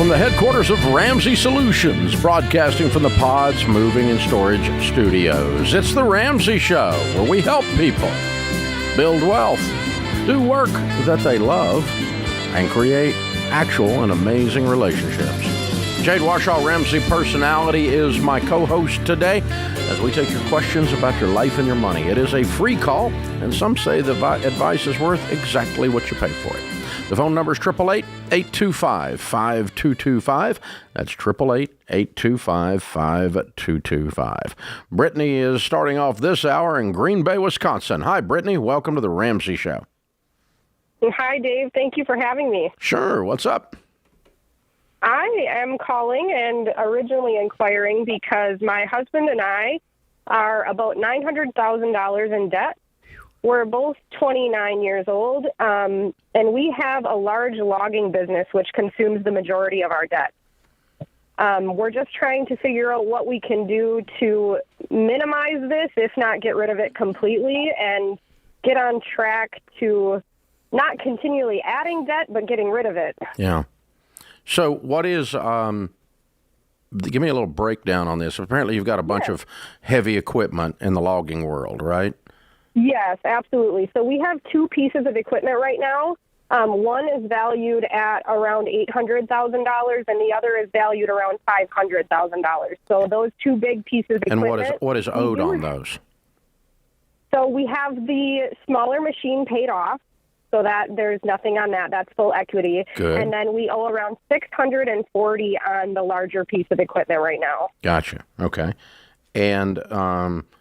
from the headquarters of Ramsey Solutions, broadcasting from the Pods Moving and Storage Studios. It's the Ramsey Show, where we help people build wealth, do work that they love, and create actual and amazing relationships. Jade Warshaw, Ramsey Personality, is my co-host today as we take your questions about your life and your money. It is a free call, and some say the advice is worth exactly what you pay for it. The phone number is 888-825-5225. That's 888-825-5225. Brittany is starting off this hour in Green Bay, Wisconsin. Hi, Brittany. Welcome to the Ramsey Show. Hi, Dave. Thank you for having me. Sure. What's up? I am calling and originally inquiring because my husband and I are about $900,000 in debt. We're both 29 years old, and we have a large logging business which consumes the majority of our debt. We're just trying to figure out what we can do to minimize this, if not get rid of it completely, and get on track to not continually adding debt, but getting rid of it. Yeah. So what is, give me a little breakdown on this. Apparently you've got a bunch of heavy equipment in the logging world, right? Yes, absolutely. So we have two pieces of equipment right now. One is valued at around $800,000 and the other is valued around $500,000. So those two big pieces of equipment. And what is owed on those? So we have the smaller machine paid off, so that there's nothing on that. That's full equity. Good. And then we owe around $640 on the larger piece of equipment right now. Gotcha. Okay. And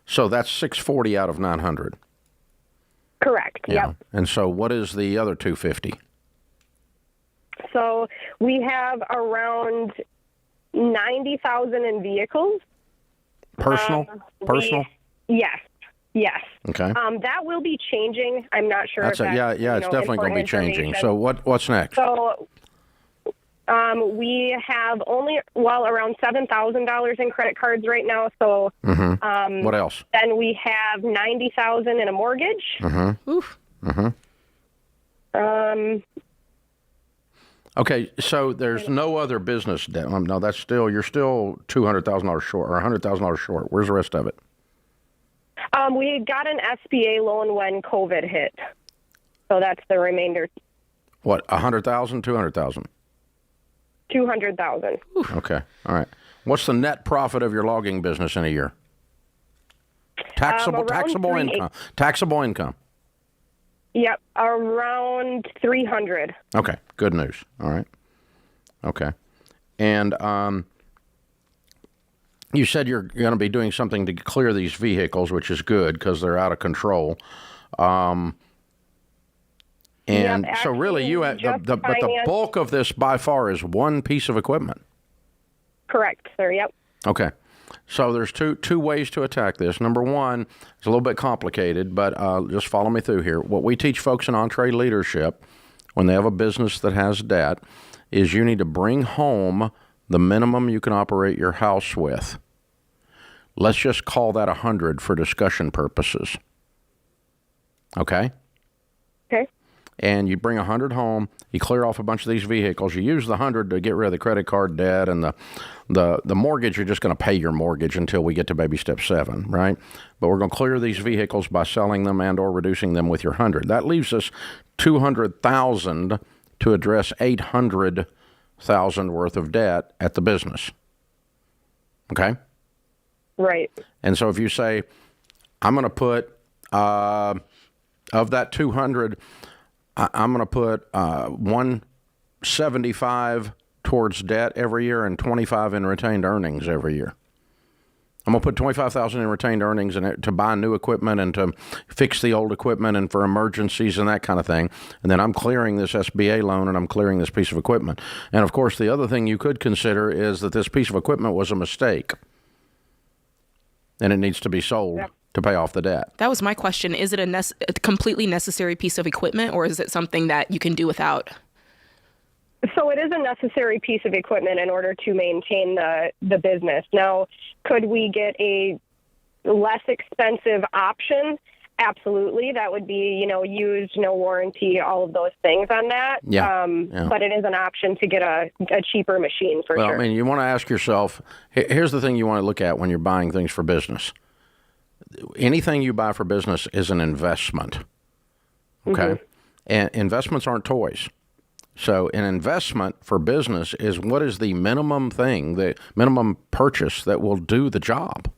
so that's $640 out of $900. Correct. Yeah. Yep. And so what is the other $250? So we have around $90,000 in vehicles. Personal? Yes. Yes. Okay. That will be changing. I'm not sure. It's definitely going to be changing. So what's next? So we have around $7,000 in credit cards right now. So what else? Then we have $90,000 in a mortgage. Oof. Okay, so there's no other business debt. No, you're still $200,000 short or $100,000 short. Where's the rest of it? We got an SBA loan when COVID hit, so that's the remainder. What, $100,000, $200,000? $200,000. Okay, all right. What's the net profit of your logging business in a year? Taxable income. Taxable income. Yep, around 300. Okay, good news. All right. Okay, and you said you're going to be doing something to clear these vehicles, which is good because they're out of control. So really, the bulk of this by far is one piece of equipment. Correct, sir. Yep. Okay. So there's two ways to attack this. Number one, it's a little bit complicated, but just follow me through here. What we teach folks in entree leadership when they have a business that has debt is you need to bring home the minimum you can operate your house with. Let's just call that 100 for discussion purposes. Okay? Okay. And you bring 100 home, you clear off a bunch of these vehicles, you use the 100 to get rid of the credit card debt and the mortgage. You're just going to pay your mortgage until we get to baby step 7, right? But we're going to clear these vehicles by selling them and or reducing them with your 100. That leaves us $200,000 to address $800,000 worth of debt at the business. Okay? Right. And so if you say, I'm going to put, of that 200, I'm going to put 175 towards debt every year and 25 in retained earnings every year. I'm going to put $25,000 in retained earnings to buy new equipment and to fix the old equipment and for emergencies and that kind of thing. And then I'm clearing this SBA loan and I'm clearing this piece of equipment. And of course, the other thing you could consider is that this piece of equipment was a mistake and it needs to be sold to pay off the debt. That was my question. Is it a completely necessary piece of equipment or is it something that you can do without? So it is a necessary piece of equipment in order to maintain the business. Now, could we get a less expensive option? Absolutely. That would be, used, no warranty, all of those things on that. Yeah. But it is an option to get a cheaper machine for sure. I mean, you want to ask yourself, here's the thing you want to look at when you're buying things for business. Anything you buy for business is an investment. Okay? And investments aren't toys. So an investment for business is what is the minimum thing, the minimum purchase that will do the job.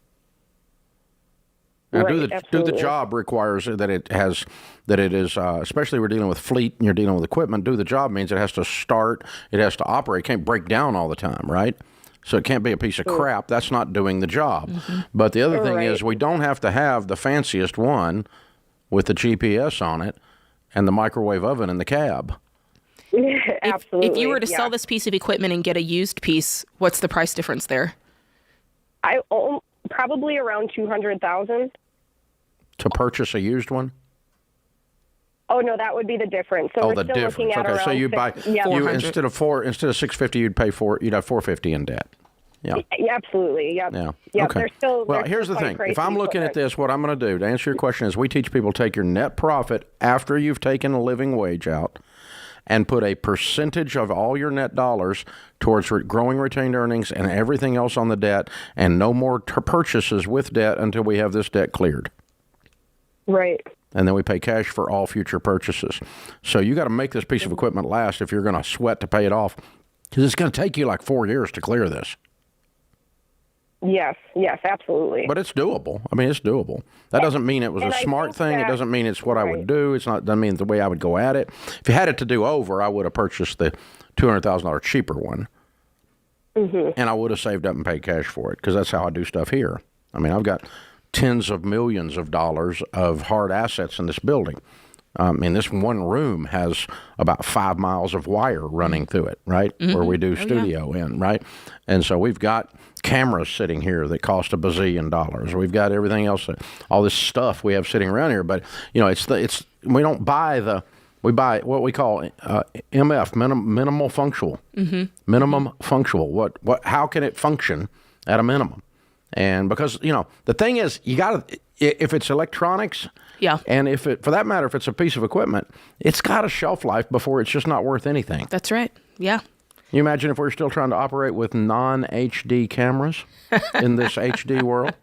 Now, do the job requires that it is, especially we're dealing with fleet and you're dealing with equipment, do the job means it has to start, it has to operate, it can't break down all the time, right? So it can't be a piece of crap. That's not doing the job. But the other thing is we don't have to have the fanciest one with the GPS on it and the microwave oven in the cab. Absolutely. If you were to sell this piece of equipment and get a used piece, what's the price difference there? I own probably around $200,000. To purchase a used one? Oh no, that would be the difference. So we're still looking at around so you buy instead of $650 you'd have $450 in debt. Yeah. Absolutely. Yep. Yeah. Yep. Okay. They're Here's the thing. If I'm looking equipment. at this, what I'm going to do to answer your question is we teach people to take your net profit after you've taken a living wage out and put a percentage of all your net dollars towards growing retained earnings and everything else on the debt, and no more purchases with debt until we have this debt cleared. Right. And then we pay cash for all future purchases. So you got to make this piece of equipment last if you're going to sweat to pay it off, because it's going to take you like 4 years to clear this. Yes, absolutely. But it's doable. I mean, it's doable. That doesn't mean it was a smart thing. It doesn't mean it's what I would do. Doesn't mean the way I would go at it. If you had it to do over, I would have purchased the $200,000 cheaper one. And I would have saved up and paid cash for it, because that's how I do stuff here. I mean, I've got tens of millions of dollars of hard assets in this building. This one room has about 5 miles of wire running through it, right? Where we do studio in, right? And so we've got cameras sitting here that cost $1 bazillion. We've got everything else, all this stuff we have sitting around here. But we don't buy we buy what we call MF, minimal functional. Minimum functional. How can it function at a minimum? And because, the thing is, you got to, if it's electronics, and for that matter, if it's a piece of equipment, it's got a shelf life before it's just not worth anything. That's right. Yeah. Can you imagine if we're still trying to operate with non-HD cameras in this HD world?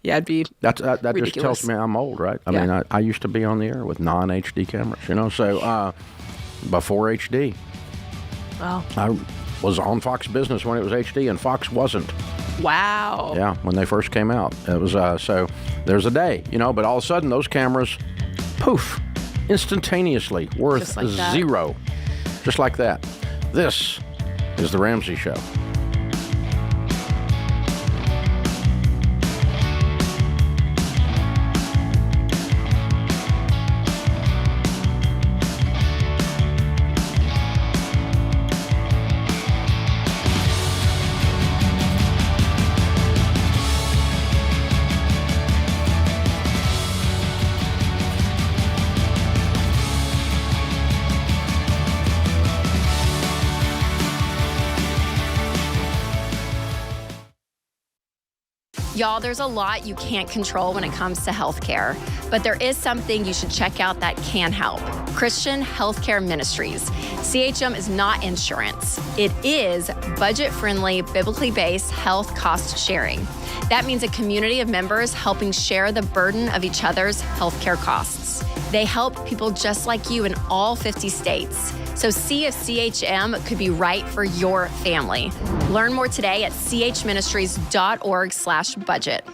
Yeah, it'd be that ridiculous. just tells me I'm old, right? I mean, I used to be on the air with non-HD cameras, so before HD. Wow. I was on Fox Business when it was HD, and Fox wasn't. Wow. Yeah, when they first came out. It was so there's a day, but all of a sudden those cameras, poof, instantaneously worth zero. Just like that. This is The Ramsey Show. Y'all, there's a lot you can't control when it comes to healthcare, but there is something you should check out that can help. Christian Healthcare Ministries. CHM is not insurance. It is budget-friendly, biblically based health cost sharing. That means a community of members helping share the burden of each other's healthcare costs. They help people just like you in all 50 states. So see if CHM could be right for your family. Learn more today at chministries.org/budget.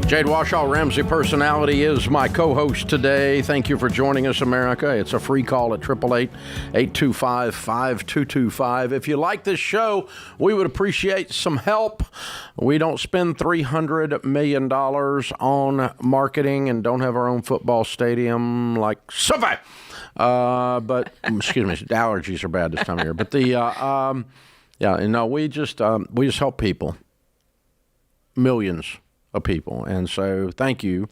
Jade Washaw, Ramsey Personality, is my co-host today. Thank you for joining us, America. It's a free call at 888-825-5225. If you like this show, we would appreciate some help. We don't spend $300 million on marketing and don't have our own football stadium like SoFi. But, excuse me, allergies are bad this time of year. But we just help people. Millions of people. And so thank you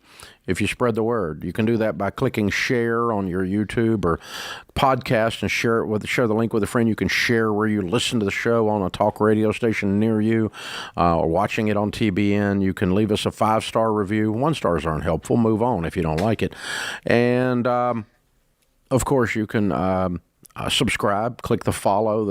if you spread the word. You can do that by clicking share on your YouTube or podcast and share the link with a friend. You can share where you listen to the show on a talk radio station near you, or watching it on TBN. You can leave us a 5-star review. 1-stars aren't helpful. Move on if you don't like it. And of course, you can subscribe. Click the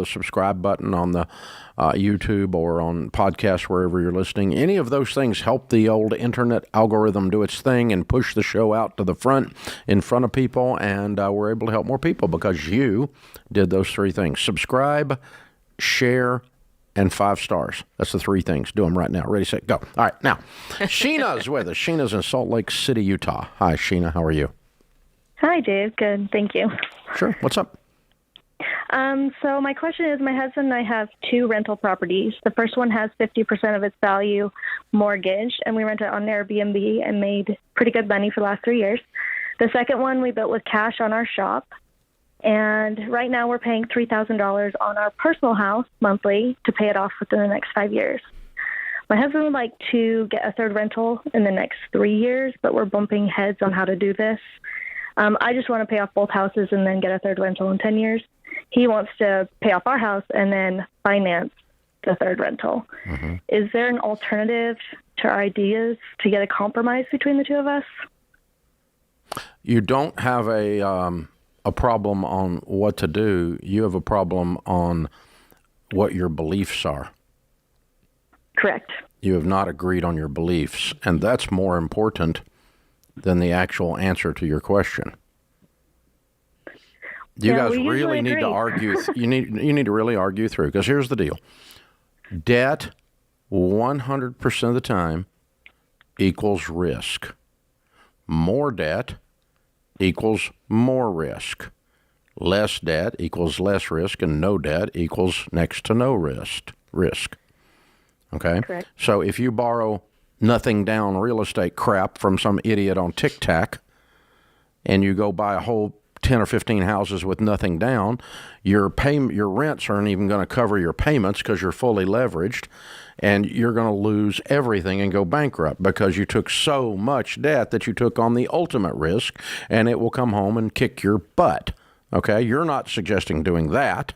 subscribe button on the YouTube or on podcasts, wherever you're listening. Any of those things help the old internet algorithm do its thing and push the show out to the front, in front of people, and we're able to help more people because you did those 3 things. Subscribe, share, and 5 stars. That's the 3 things. Do them right now. Ready, set, go. All right, now, Sheena's with us. Sheena's in Salt Lake City, Utah. Hi, Sheena. How are you? Hi, Dave. Good. Thank you. Sure. What's up? So my question is, my husband and I have 2 rental properties. The first one has 50% of its value mortgaged, and we rent it on Airbnb and made pretty good money for the last 3 years. The second one we built with cash on our shop, and right now we're paying $3,000 on our personal house monthly to pay it off within the next 5 years. My husband would like to get a third rental in the next 3 years, but we're bumping heads on how to do this. I just want to pay off both houses and then get a third rental in 10 years. He wants to pay off our house and then finance the third rental. Mm-hmm. Is there an alternative to our ideas to get a compromise between the 2 of us? You don't have a problem on what to do. You have a problem on what your beliefs are. Correct. You have not agreed on your beliefs, and that's more important than the actual answer to your question. You guys really need to argue. You need to really argue through, because here's the deal. Debt 100% of the time equals risk. More debt equals more risk. Less debt equals less risk, and no debt equals next to no risk. Okay? Correct. So if you borrow nothing down real estate crap from some idiot on TikTok and you go buy a whole 10 or 15 houses with nothing down, your rents aren't even going to cover your payments because you're fully leveraged, and you're going to lose everything and go bankrupt because you took so much debt that you took on the ultimate risk, and it will come home and kick your butt. Okay? You're not suggesting doing that,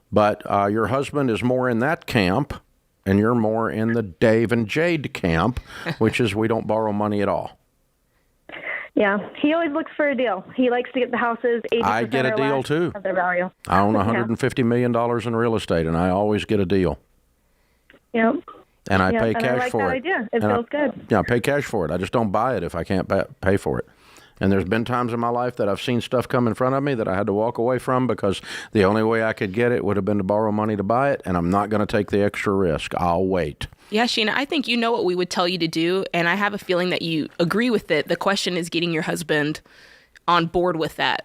but your husband is more in that camp, and you're more in the Dave and Jade camp, which is we don't borrow money at all. Yeah, he always looks for a deal. He likes to get the houses 80% I get a deal too. Of their value. I own $150 million in real estate, and I always get a deal. Yep. And I pay cash I like for that it. Idea. It feels good. Yeah, I pay cash for it. I just don't buy it if I can't pay for it. And there's been times in my life that I've seen stuff come in front of me that I had to walk away from because the only way I could get it would have been to borrow money to buy it, and I'm not going to take the extra risk. I'll wait. Yeah, Sheena, I think you know what we would tell you to do, and I have a feeling that you agree with it. The question is getting your husband on board with that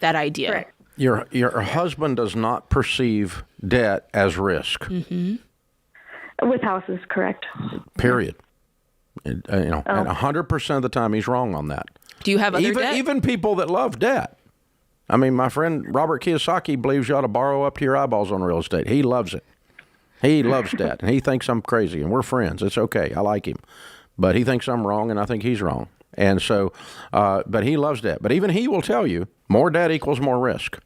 idea. Right. Your husband does not perceive debt as risk. Mm-hmm. With houses, correct. Period. And 100% of the time he's wrong on that. Do you have other debt? Even people that love debt. I mean, my friend Robert Kiyosaki believes you ought to borrow up to your eyeballs on real estate. He loves it. He loves debt, and he thinks I'm crazy, and we're friends. It's okay. I like him. But he thinks I'm wrong, and I think he's wrong. And so, but he loves debt. But even he will tell you more debt equals more risk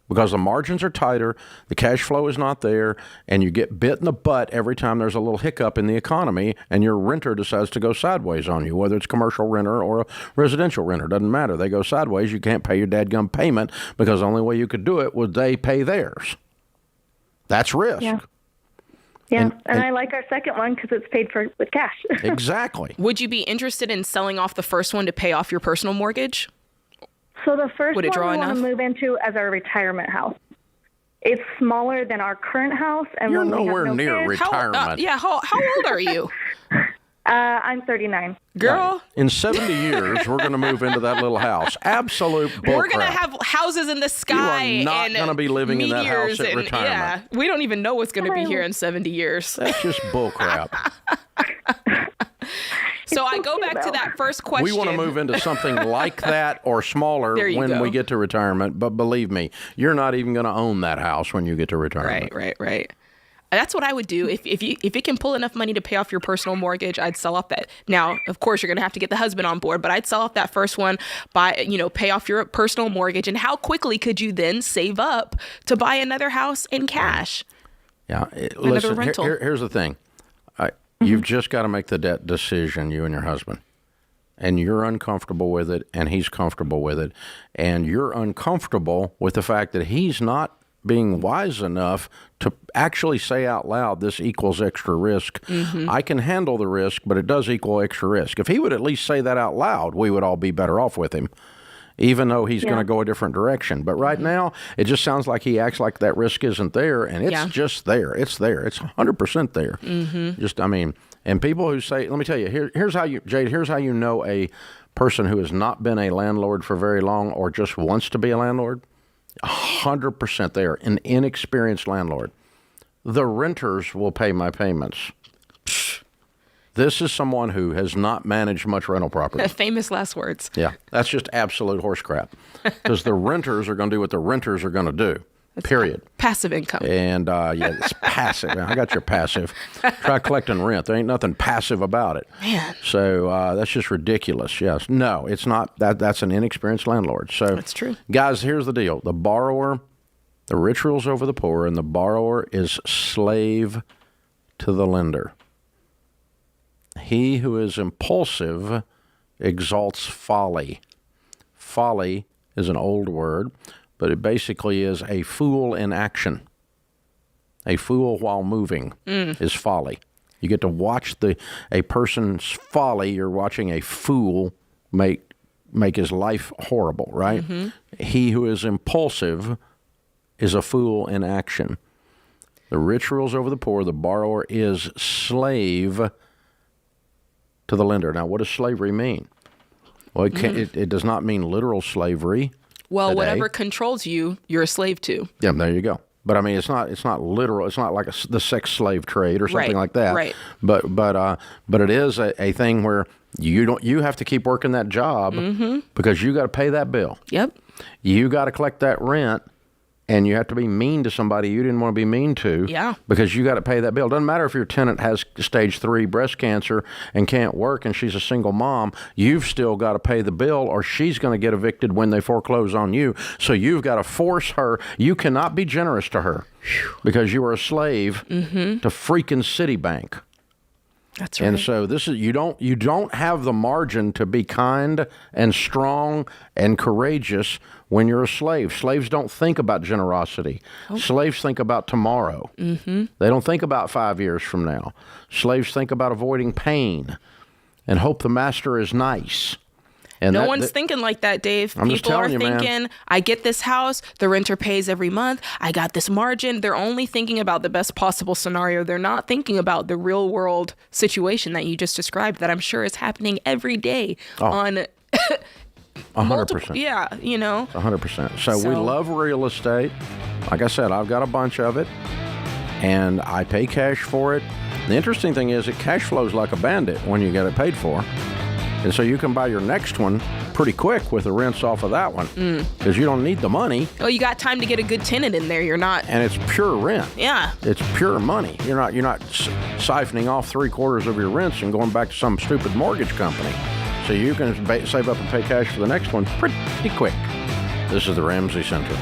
because the margins are tighter, the cash flow is not there, and you get bit in the butt every time there's a little hiccup in the economy and your renter decides to go sideways on you, whether it's commercial renter or a residential renter. Doesn't matter. They go sideways. You can't pay your dadgum payment because the only way you could do it was they pay theirs. That's risk. Yeah. Yeah, and I like our second one because it's paid for with cash. Exactly. Would you be interested in selling off the first one to pay off your personal mortgage? So the first one we enough? want to move into as our retirement house. It's smaller than our current house. And You're when nowhere we have near kids, retirement. How old are you? I'm 39. Girl, In 70 years, we're going to move into that little house. Absolute bullcrap. we're going to have houses in the sky. You are not and going to be living in that house meteors at and, retirement. Yeah, we don't even know what's going to be here in 70 years. That's just bullcrap. So I go back to that first question. We want to move into something like that or smaller when we get to retirement. But believe me, you're not even going to own that house when you get to retirement. Right. That's what I would do. If it can pull enough money to pay off your personal mortgage, I'd sell off that. Now, of course, you're going to have to get the husband on board, but I'd sell off that first one, pay off your personal mortgage. And how quickly could you then save up to buy another house in cash? Yeah. Another rental. Here's the thing. You've just got to make the debt decision, you and your husband. And you're uncomfortable with it, and he's comfortable with it. And you're uncomfortable with the fact that he's not being wise enough to actually say out loud, this equals extra risk. I can handle the risk, but it does equal extra risk. If he would at least say that out loud, we would all be better off with him, even though he's going to go a different direction. But right now, it just sounds like he acts like that risk isn't there, and it's just there. It's there. It's 100% there. And people who say, let me tell you, here's how you know a person who has not been a landlord for very long or just wants to be a landlord. 100% they are an inexperienced landlord. The renters will pay my payments. This is someone who has not managed much rental property. Famous last words. Yeah, that's just absolute horse crap. Because the renters are going to do what the renters are going to do. Period. Passive income. And it's passive. I got your passive. Try collecting rent. There ain't nothing passive about it. Man. So that's just ridiculous. Yes. No, it's not. That's an inexperienced landlord. So that's true. Guys, here's the deal. The borrower, the rich rules over the poor, and the borrower is slave to the lender. He who is impulsive exalts folly. Folly is an old word, but it basically is a fool in action. A fool while moving is folly. You get to watch a person's folly. You're watching a fool make his life horrible, right? He who is impulsive is a fool in action. The rich rules over the poor. The borrower is slave to the lender. Now, what does slavery mean? Well, it does not mean literal slavery. Well, today. whatever controls you, you're a slave to. Yeah, there you go. But I mean, it's not literal. It's not like the sex slave trade or something like that. Right. But it is a thing where you have to keep working that job because you got to pay that bill. Yep. You got to collect that rent, and you have to be mean to somebody you didn't want to be mean to. Yeah. Because you got to pay that bill. Doesn't matter if your tenant has stage 3 breast cancer and can't work, and she's a single mom. You've still got to pay the bill, or she's going to get evicted when they foreclose on you. So you've got to force her. You cannot be generous to her because you are a slave to freaking Citibank. That's right. And so this is you don't have the margin to be kind and strong and courageous when you're a slave. Slaves don't think about generosity. Slaves think about tomorrow. They don't think about 5 years from now. Slaves think about avoiding pain and hope the master is nice. And no one's thinking like that, Dave. People are thinking, I get this house, the renter pays every month, I got this margin. They're only thinking about the best possible scenario. They're not thinking about the real world situation that you just described that I'm sure is happening every day on 100%. Yeah, 100%. So we love real estate. Like I said, I've got a bunch of it, and I pay cash for it. The interesting thing is it cash flows like a bandit when you get it paid for. And so you can buy your next one pretty quick with the rents off of that one because you don't need the money. Oh, you got time to get a good tenant in there. You're not. And it's pure rent. Yeah. It's pure money. You're not siphoning off 3/4 of your rents and going back to some stupid mortgage company. So you can save up and pay cash for the next one pretty quick. This is the Ramsey Center.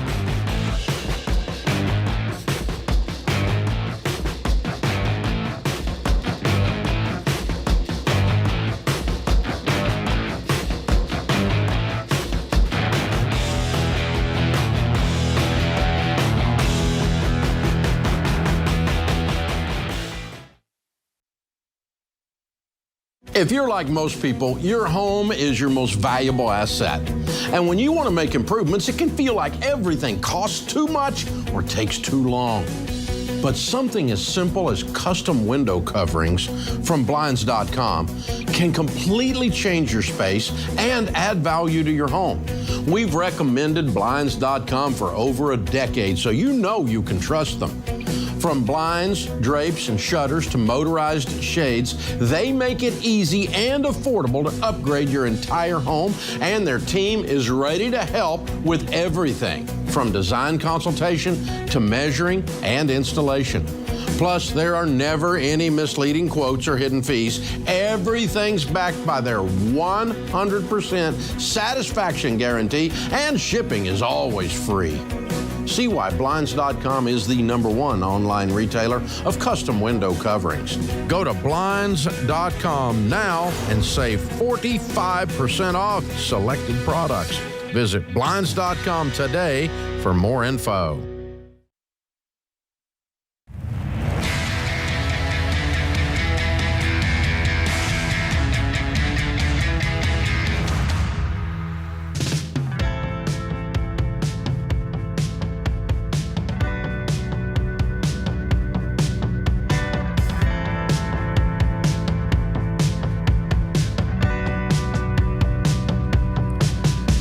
If you're like most people, your home is your most valuable asset. And when you want to make improvements, it can feel like everything costs too much or takes too long. But something as simple as custom window coverings from Blinds.com can completely change your space and add value to your home. We've recommended Blinds.com for over a decade, so you know you can trust them. From blinds, drapes, and shutters to motorized shades, they make it easy and affordable to upgrade your entire home, and their team is ready to help with everything from design consultation to measuring and installation. Plus, there are never any misleading quotes or hidden fees. Everything's backed by their 100% satisfaction guarantee, and shipping is always free. See why Blinds.com is the #1 online retailer of custom window coverings. Go to Blinds.com now and save 45% off selected products. Visit Blinds.com today for more info.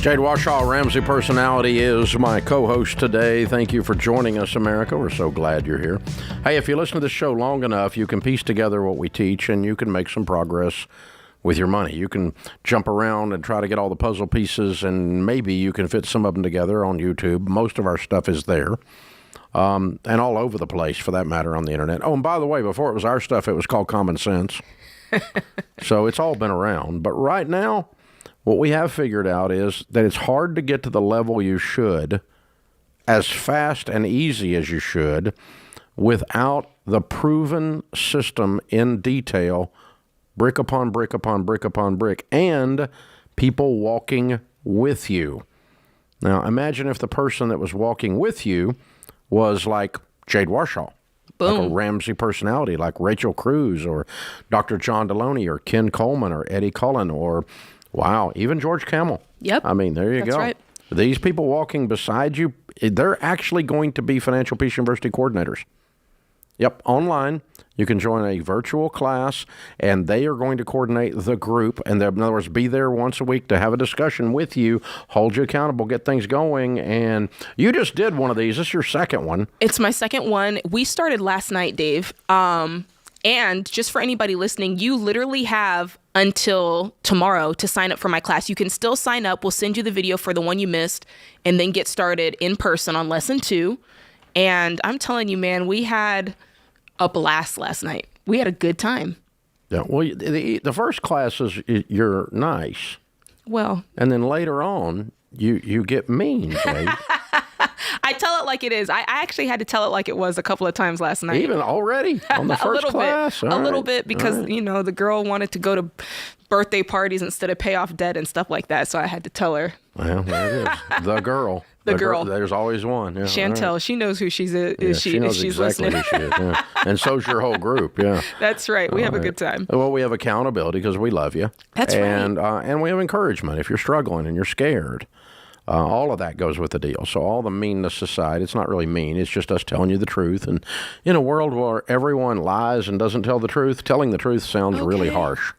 Jade Washaw, Ramsey Personality, is my co-host today. Thank you for joining us, America. We're so glad you're here. Hey, if you listen to this show long enough, you can piece together what we teach, and you can make some progress with your money. You can jump around and try to get all the puzzle pieces, and maybe you can fit some of them together on YouTube. Most of our stuff is there, and all over the place, for that matter, on the internet. Oh, and by the way, before it was our stuff, it was called Common Sense. So it's all been around. But right now, what we have figured out is that it's hard to get to the level you should as fast and easy as you should without the proven system in detail, brick upon brick upon brick upon brick, and people walking with you. Now, imagine if the person that was walking with you was like Jade Washaw. Boom. Like a Ramsey personality, like Rachel Cruz or Dr. John Deloney or Ken Coleman or Eddie Cullen or, wow, even George Camel. Yep. I mean, there you That's go. right. These people walking beside you, they're actually going to be Financial Peace University coordinators. Yep, online. You can join a virtual class, and they are going to coordinate the group, and in other words, be there once a week to have a discussion with you, hold you accountable, get things going. And you just did one of these. This is your second one. It's my second one. We started last night, Dave. And just for anybody listening, you literally have until tomorrow to sign up for my class. You can still sign up. We'll send you the video for the one you missed, and then get started in person on lesson 2. And I'm telling you, man, we had a blast last night. We had a good time. Yeah. Well, the first class is you're nice. Well, And then later on, you get mean, Jade. I tell it like it is. I actually had to tell it like it was a couple of times last night. Even already on the first class? A little bit, because, you know, the girl wanted to go to birthday parties instead of pay off debt and stuff like that. So I had to tell her. Well, there it is. The girl. The girl. There's always one. Yeah, Chantel, right. she knows who she is. Yeah, She knows if she's exactly listening. who she is. Yeah. And so's your whole group. Yeah. That's right. We have a All good time. Well, we have accountability because we love you. That's right. And we have encouragement if you're struggling and you're scared. All of that goes with the deal. So all the meanness aside, it's not really mean. It's just us telling you the truth. And in a world where everyone lies and doesn't tell the truth, telling the truth sounds really harsh.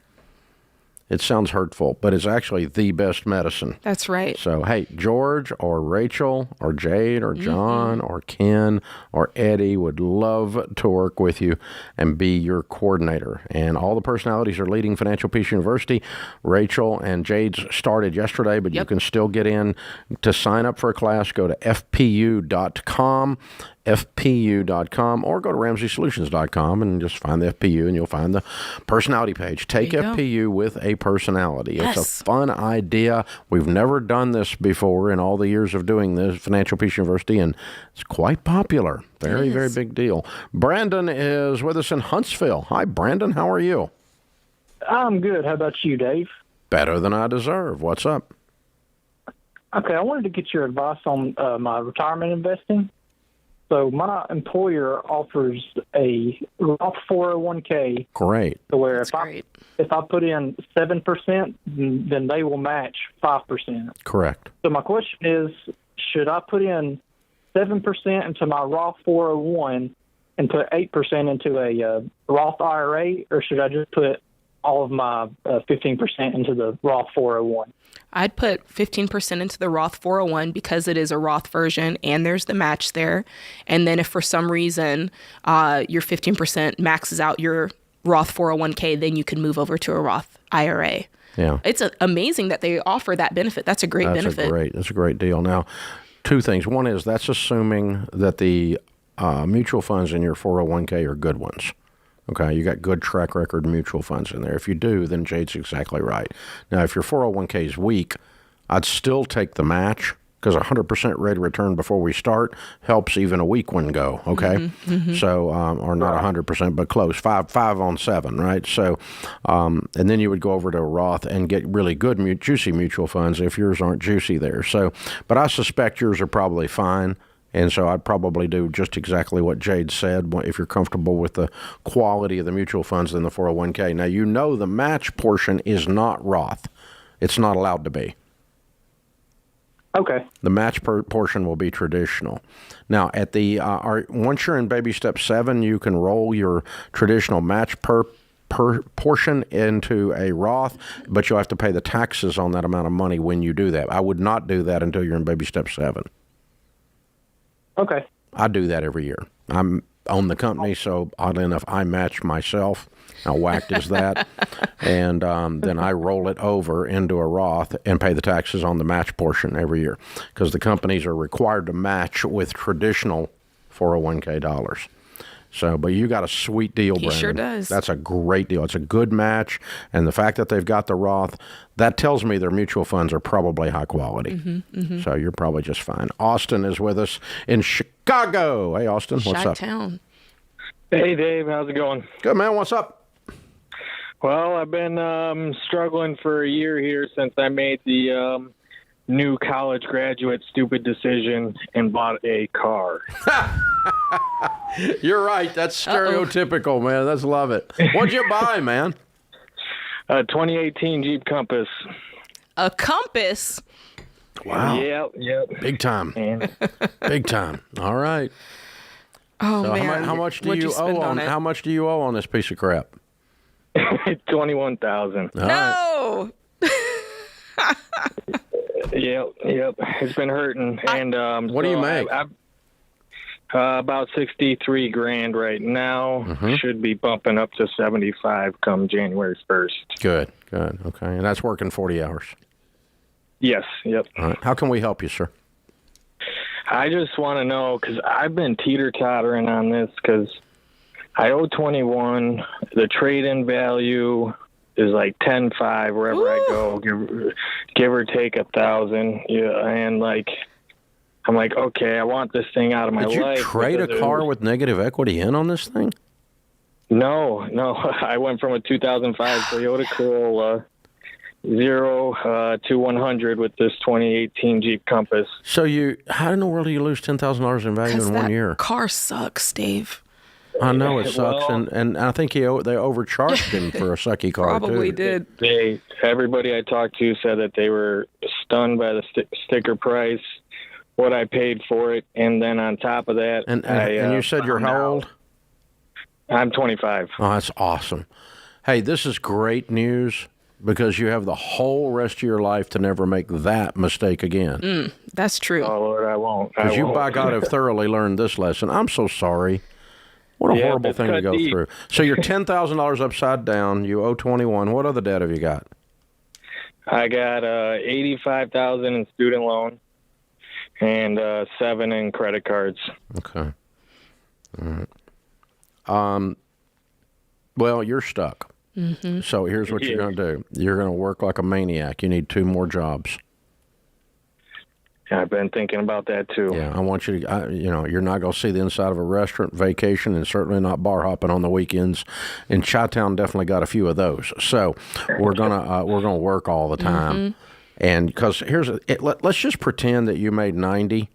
It sounds hurtful, but it's actually the best medicine. That's right. So, hey, George or Rachel or Jade or John or Ken or Eddie would love to work with you and be your coordinator. And all the personalities are leading Financial Peace University. Rachel and Jade's started yesterday, but you can still get in to sign up for a class. Go to fpu.com. fpu.com, or go to ramseysolutions.com and just find the FPU, and you'll find the personality page. Take FPU with a personality. It's a fun idea. We've never done this before in all the years of doing this, Financial Peace University, and it's quite popular. Very, very big deal. Brandon is with us in Huntsville. Hi, Brandon. How are you? I'm good. How about you, Dave? Better than I deserve. What's up? Okay, I wanted to get your advice on my retirement investing. So my employer offers a Roth 401k. Great. To where That's if I put in 7%, then they will match 5%. Correct. So my question is, should I put in 7% into my Roth 401 and put 8% into a Roth IRA, or should I just put all of my 15% into the Roth 401? I'd put 15% into the Roth 401 because it is a Roth version and there's the match there. And then if for some reason your 15% maxes out your Roth 401k, then you can move over to a Roth IRA. Yeah. It's amazing that they offer that benefit. That's a great benefit. That's a great deal. Now, two things. One is that's assuming that the mutual funds in your 401k are good ones. Okay, you got good track record mutual funds in there. If you do, then Jade's exactly right. Now, if your 401k is weak, I'd still take the match because 100% rate of return before we start helps even a weak one go, okay? So, or not 100%, but close, five on 7, right? So, and then you would go over to a Roth and get really good, juicy mutual funds if yours aren't juicy there. So, but I suspect yours are probably fine. And so I'd probably do just exactly what Jade said if you're comfortable with the quality of the mutual funds in the 401k. Now, you know the match portion is not Roth. It's not allowed to be. Okay. The match portion will be traditional. Now, at the once you're in baby step 7, you can roll your traditional match per portion into a Roth, but you'll have to pay the taxes on that amount of money when you do that. I would not do that until you're in baby step 7. Okay. I do that every year. I'm on the company, so oddly enough, I match myself. How whacked is that? And then I roll it over into a Roth and pay the taxes on the match portion every year because the companies are required to match with traditional 401k dollars. So, but you got a sweet deal, Brandon. He sure does. That's a great deal. It's a good match. And the fact that they've got the Roth, that tells me their mutual funds are probably high quality. So you're probably just fine. Austin is with us in Chicago. Hey, Austin, what's up? Chi-town. Hey, Dave. How's it going? Good, man. What's up? Well, I've been struggling for a year here since I made the new college graduate stupid decision and bought a car. You're right. That's stereotypical, man. Let's love it. What'd you buy, man? A 2018 Jeep Compass. A Compass? Wow. Yep. Big time. And Big time. All right. Oh, So man. how much do What'd you spend owe on it? how much do you owe on this piece of crap? $21,000. All right. No! Yep. It's been hurting. And What do you make? About 63 grand right now. Should be bumping up to 75 come January 1st. Good. Okay. And that's working 40 hours. Yes. Yep. All right. How can we help you, sir? I just want to know because I've been teeter-tottering on this because I owe 21. The trade-in value is like 10.5 wherever I go, give or take 1,000. Yeah, and like I'm like, okay, I want this thing out of my life. Did you trade a car with negative equity in on this thing? No. I went from a 2005 Toyota Corolla 0 to 100 with this 2018 Jeep Compass. So how in the world do you lose $10,000 in value in 1 year? Car sucks, Dave. I know it sucks, and I think they overcharged him for a sucky car. Probably too. did. Everybody I talked to said that they were stunned by the sticker price, what I paid for it, and then on top of that, And you said you're how old? I'm 25. Oh, that's awesome. Hey, this is great news because you have the whole rest of your life to never make that mistake again. That's true. Oh, Lord, I won't. Because you, by God, have thoroughly learned this lesson. I'm so sorry. What a horrible thing to go through. So you're $10,000 upside down. You owe 21. What other debt have you got? I got $85,000 in student loan and $7 in credit cards. Okay. All right. Well, you're stuck. So here's what you're going to do. You're going to work like a maniac. You need 2 more jobs. I've been thinking about that too. Yeah, I want you to, you're not going to see the inside of a restaurant, vacation, and certainly not bar hopping on the weekends. And Chi-Town definitely got a few of those. So we're gonna work all the time. And because let's just pretend that you made 90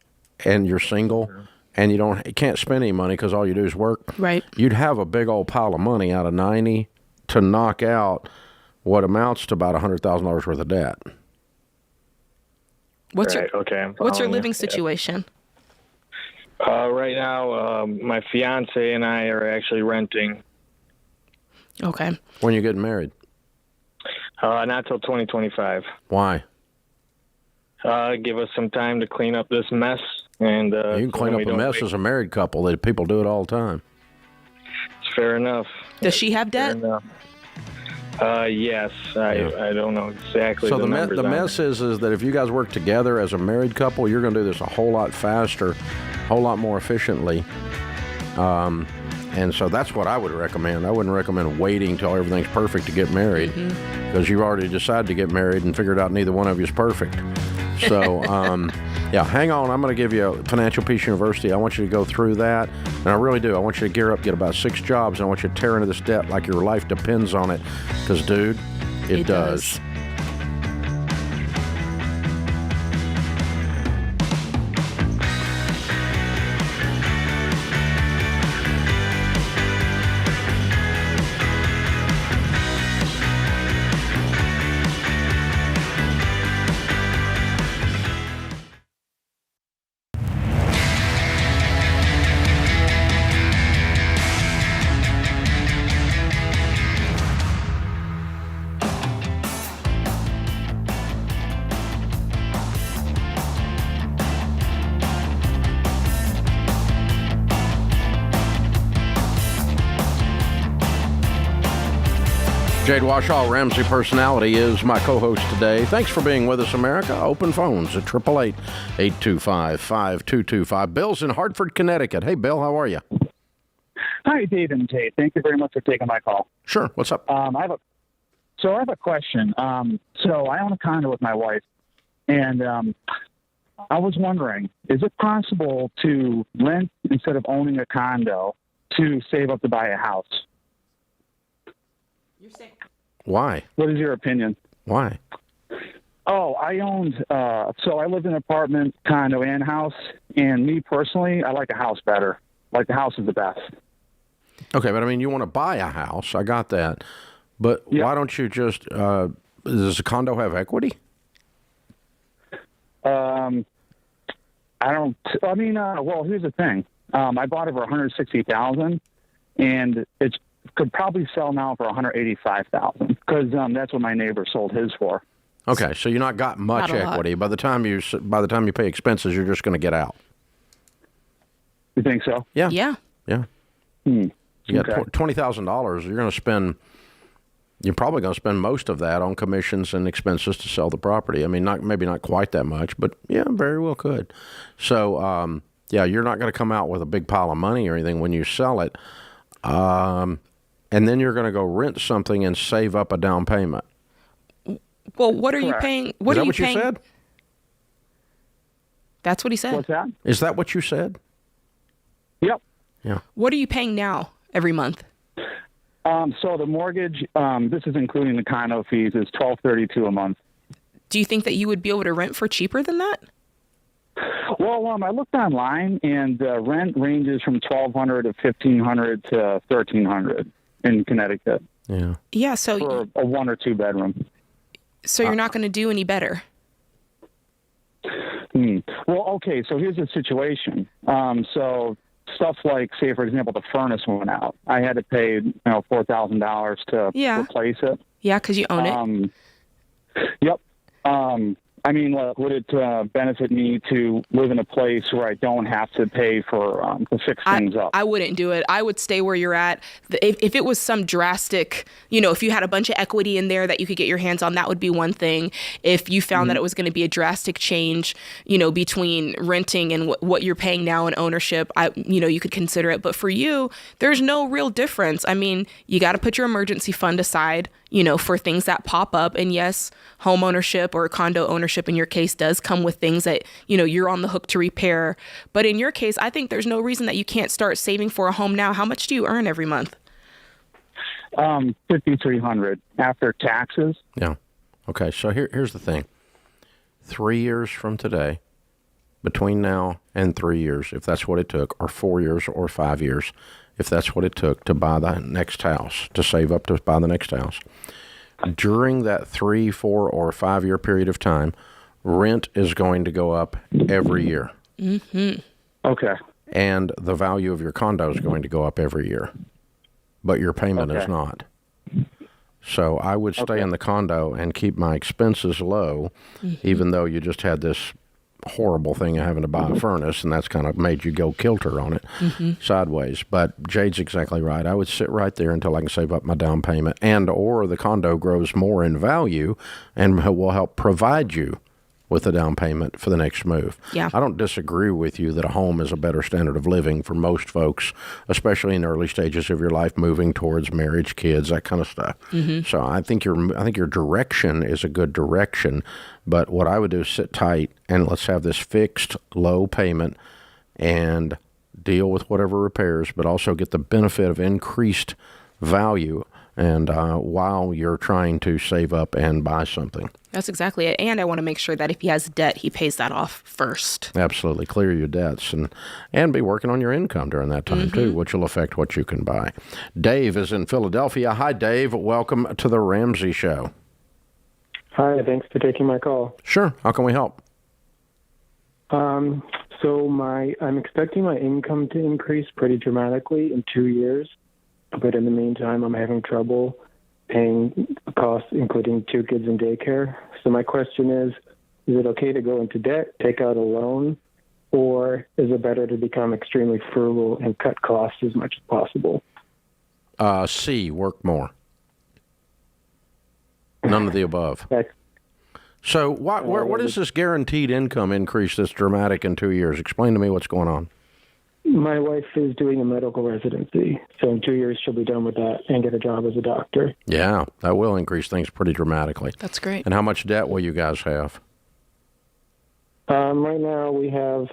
and you're single and you can't spend any money because all you do is work. Right. You'd have a big old pile of money out of 90 to knock out what amounts to about $100,000 worth of debt. What's Right, your okay, I'm What's your following living you. situation? Right now, my fiance and I are actually renting. Okay. When you getting married? Not till 2025. Why? Give us some time to clean up this mess. And You can clean up a mess as a married couple. That people do it all the time. It's fair enough. Does she have debt? Yes. I don't know exactly. So the mess is that if you guys work together as a married couple, you're going to do this a whole lot faster, a whole lot more efficiently. And so that's what I would recommend. I wouldn't recommend waiting till everything's perfect to get married, because you've already decided to get married and figured out neither one of you is perfect. So, yeah, hang on. I'm going to give you a Financial Peace University. I want you to go through that, and I really do. I want you to gear up, get about 6 jobs, and I want you to tear into this debt like your life depends on it, because, dude, it does. Jade Washaw, Ramsey Personality, is my co-host today. Thanks for being with us, America. Open phones at 888-825-5225. Bill's in Hartford, Connecticut. Hey, Bill, how are you? Hi, Dave and Jade. Thank you very much for taking my call. Sure. What's up? I have a question. So I own a condo with my wife, and I was wondering, is it possible to rent instead of owning a condo to save up to buy a house? Why? What is your opinion? Why? Oh, I owned, so I lived in an apartment, condo, and house, and me personally, I like a house better. Like the house is the best. Okay, but I mean, you want to buy a house. I got that. But why don't you just, does a condo have equity? Well, here's the thing. I bought it for $160,000, and it could probably sell now for $185,000, because that's what my neighbor sold his for. Okay, so you're not got much equity. By the time you pay expenses, you're just going to get out. You think so? Yeah. Yeah. Yeah. You got $20,000. You're going to spend. You're probably going to spend most of that on commissions and expenses to sell the property. I mean, maybe not quite that much, but yeah, very well could. So, you're not going to come out with a big pile of money or anything when you sell it. And then you're going to go rent something and save up a down payment. Well, what are you paying? What Is are that what paying? you said? That's what he said. What's that? Is that what you said? Yep. Yeah. What are you paying now every month? So the mortgage, this is including the condo fees, is $1,232 a month. Do you think that you would be able to rent for cheaper than that? Well, I looked online, and rent ranges from $1,200 to $1,500 to $1,300 in Connecticut. Yeah. Yeah. So for a 1 or 2 bedroom. So you're not going to do any better. Well, okay. So here's the situation. So stuff like, say, for example, the furnace went out. I had to pay, $4,000 to replace it. Yeah, because you own it. Yep. I mean, would it benefit me to live in a place where I don't have to pay to fix things up? I wouldn't do it. I would stay where you're at. If it was some drastic, if you had a bunch of equity in there that you could get your hands on, that would be one thing. If you found that it was going to be a drastic change, between renting and what you're paying now in ownership, you could consider it. But for you, there's no real difference. I mean, you got to put your emergency fund aside, for things that pop up. And yes, home ownership or condo ownership in your case does come with things that, you're on the hook to repair. But in your case, I think there's no reason that you can't start saving for a home now. How much do you earn every month? $5,300 after taxes. Yeah. Okay. So here's the thing. 3 years from today, between now and 3 years, if that's what it took, or 4 years or 5 years, if that's what it took to buy the next house, to save up to buy the next house. During that 3, 4, or 5 year period of time, rent is going to go up every year. Mm-hmm. Okay. and the value of your condo is going to go up every year, but your payment is not. So I would stay in the condo and keep my expenses low, even though you just had this horrible thing of having to buy a furnace, and that's kind of made you go kilter on it sideways. But Jade's exactly right. I would sit right there until I can save up my down payment, and or the condo grows more in value and will help provide you with a down payment for the next move. Yeah. I don't disagree with you that a home is a better standard of living for most folks, especially in the early stages of your life, moving towards marriage, kids, that kind of stuff. So I think your direction is a good direction, but what I would do is sit tight and let's have this fixed low payment and deal with whatever repairs, but also get the benefit of increased value and while you're trying to save up and buy something. That's exactly it. And I want to make sure that if he has debt, he pays that off first. Absolutely. Clear your debts and be working on your income during that time, too, which will affect what you can buy. Dave is in Philadelphia. Hi, Dave. Welcome to the Ramsey Show. Hi. Thanks for taking my call. Sure. How can we help? I'm expecting my income to increase pretty dramatically in 2 years. But in the meantime, I'm having trouble paying costs, including 2 kids in daycare. So my question is it okay to go into debt, take out a loan, or is it better to become extremely frugal and cut costs as much as possible? C, work more. None of the above. So what is this guaranteed income increase that's dramatic in 2 years? Explain to me what's going on. My wife is doing a medical residency, so in 2 years she'll be done with that and get a job as a doctor. Yeah, that will increase things pretty dramatically. That's great. And how much debt will you guys have? Right now we have,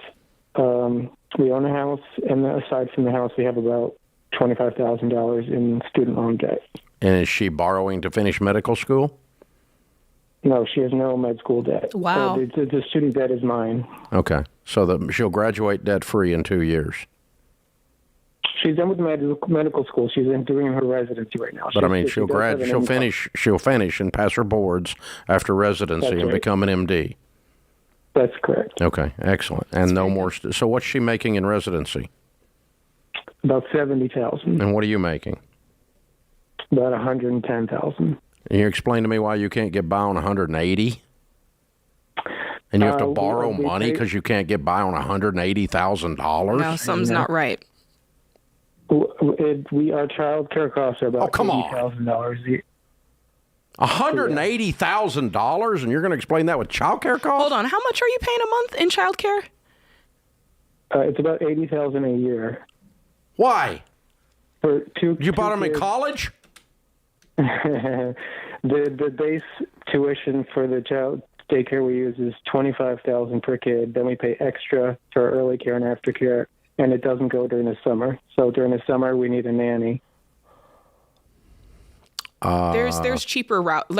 we own a house, and aside from the house, we have about $25,000 in student loan debt. And is she borrowing to finish medical school? No, she has no med school debt. Wow. The student debt is mine. Okay. So she'll graduate debt-free in 2 years. She's done with medical school. She's doing her residency right now. But I mean, she'll finish and pass her boards after residency and become an MD. That's correct. Okay, excellent. And no more. So what's she making in residency? About $70,000. And what are you making? About $110,000. Can you explain to me why you can't get by on 180? And you have to borrow money because you can't get by on $180,000? No, something's not right. Our child care costs are about $80,000 a year. $180,000, and you're going to explain that with child care costs? Hold on, how much are you paying a month in child care? It's about $80,000 a year. Why? For you bought them in college? The base tuition for the child daycare we use is $25,000 per kid. Then we pay extra for early care and aftercare, and it doesn't go during the summer. So during the summer, we need a nanny. There's cheaper route.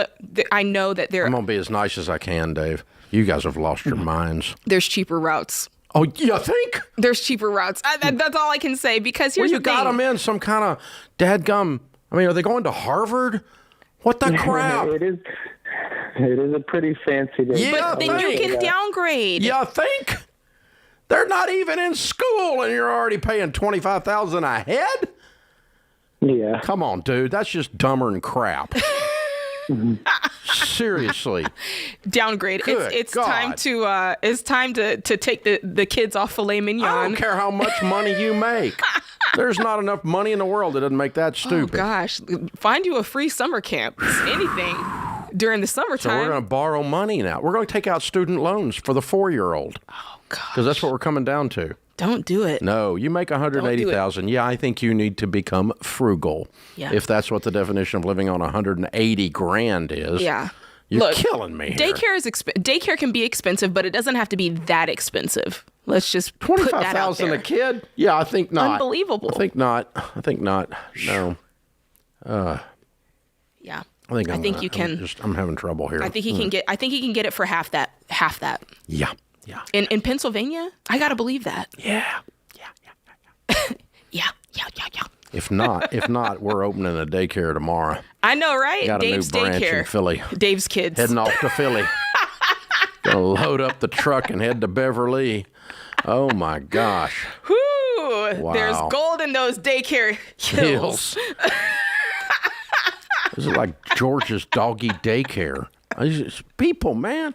I know that there. I'm gonna be as nice as I can, Dave. You guys have lost your minds. There's cheaper routes. Oh, you think? There's cheaper routes. That's all I can say because here's the thing. Got them in some kind of dadgum. I mean, are they going to Harvard? What the crap? It is a pretty fancy day. Yeah, but then you can downgrade. You think? They're not even in school, and you're already paying $25,000 a head? Yeah. Come on, dude. That's just dumber than crap. Seriously. Downgrade. It's time to take the kids off filet mignon. I don't care how much money you make. There's not enough money in the world that doesn't make that stupid. Oh gosh, find you a free summer camp. Anything during the summertime. So we're going to borrow money now. We're going to take out student loans for the 4-year-old. Oh gosh. Because that's what we're coming down to. Don't do it. No, you make $180,000. Yeah, I think you need to become frugal. Yeah. If that's what the definition of living on $180,000 is. Yeah. You're killing me here. Daycare can be expensive, but it doesn't have to be that expensive. Let's just put that out there. $25,000 a kid? Yeah, I think not. Unbelievable. I think not. No. Yeah. I think you can. I'm having trouble here. I think he can get. I think he can get it for half that. Yeah. In Pennsylvania, I gotta believe that. Yeah. Yeah. If not, we're opening a daycare tomorrow. I know, right? Got Dave's a new branch daycare. in Philly. Dave's kids heading off to Philly. Gonna load up the truck and head to Beverly. Oh my gosh. Whoo! There's gold in those daycare hills. This is like George's doggy daycare. People, man.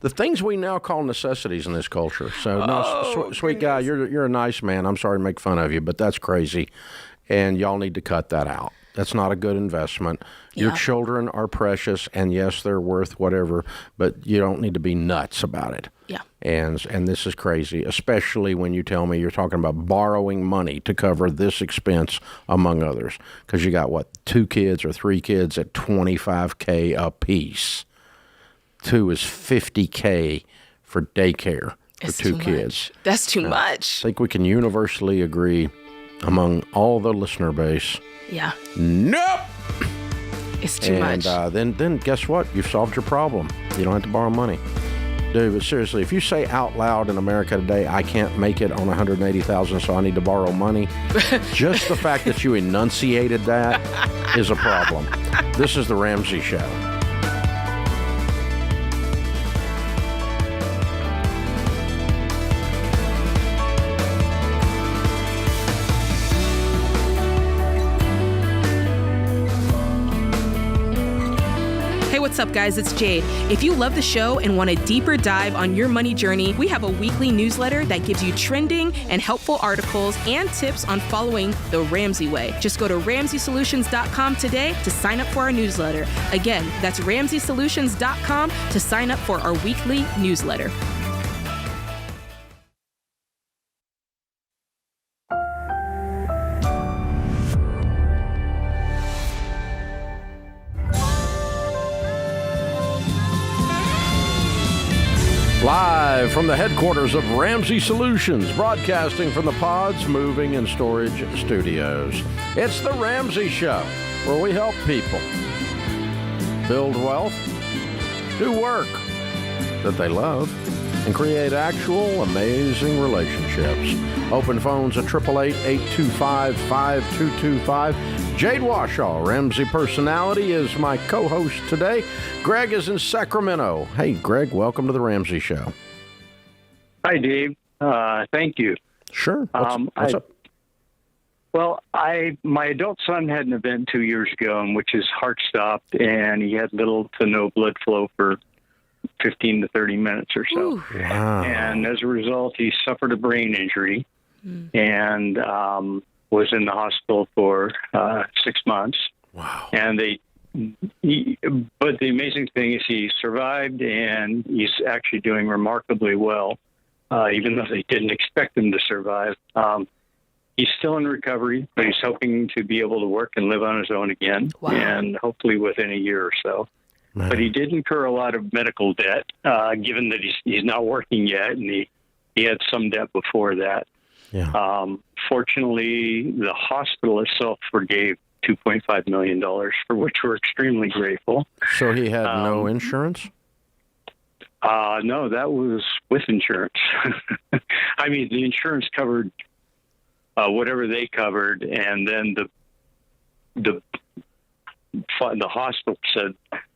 The things we now call necessities in this culture. So, sweet guy, you're a nice man. I'm sorry to make fun of you, but that's crazy. And y'all need to cut that out. That's not a good investment. Your children are precious, and yes, they're worth whatever, but you don't need to be nuts about it. Yeah. And this is crazy, especially when you tell me you're talking about borrowing money to cover this expense, among others, because you got, 2 kids or 3 kids at $25K a piece. 2 is $50K for daycare for 2 kids. That's too much. I think we can universally agree among all the listener base. Yeah. Nope. It's too much. And then guess what? You've solved your problem. You don't have to borrow money. Dude, but seriously, if you say out loud in America today, I can't make it on $180,000, so I need to borrow money, just the fact that you enunciated that is a problem. This is the Ramsey Show. What's up, guys? It's Jade. If you love the show and want a deeper dive on your money journey, we have a weekly newsletter that gives you trending and helpful articles and tips on following the Ramsey way. Just go to RamseySolutions.com today to sign up for our newsletter. Again, that's RamseySolutions.com to sign up for our weekly newsletter. Live from the headquarters of Ramsey Solutions, broadcasting from the Pods Moving and Storage Studios. It's the Ramsey Show, where we help people build wealth, do work that they love, and create actual amazing relationships. Open phones at 888-825-5225. Jade Washaw, Ramsey Personality, is my co-host today. Greg is in Sacramento. Hey, Greg, welcome to the Ramsey Show. Hi, Dave. Thank you. Sure. What's up? Well, my adult son had an event 2 years ago in which his heart stopped, and he had little to no blood flow for 15 to 30 minutes or so. Ooh. Wow. And as a result, he suffered a brain injury and was in the hospital for 6 months. Wow. And but the amazing thing is he survived, and he's actually doing remarkably well, even though they didn't expect him to survive. He's still in recovery, but he's hoping to be able to work and live on his own again, and hopefully within a year or so. Man. But he did incur a lot of medical debt, given that he's not working yet, and he had some debt before that. Yeah. Fortunately, the hospital itself forgave $2.5 million, for which we're extremely grateful. So he had no insurance? No, that was with insurance. I mean, the insurance covered whatever they covered, and then the hospital said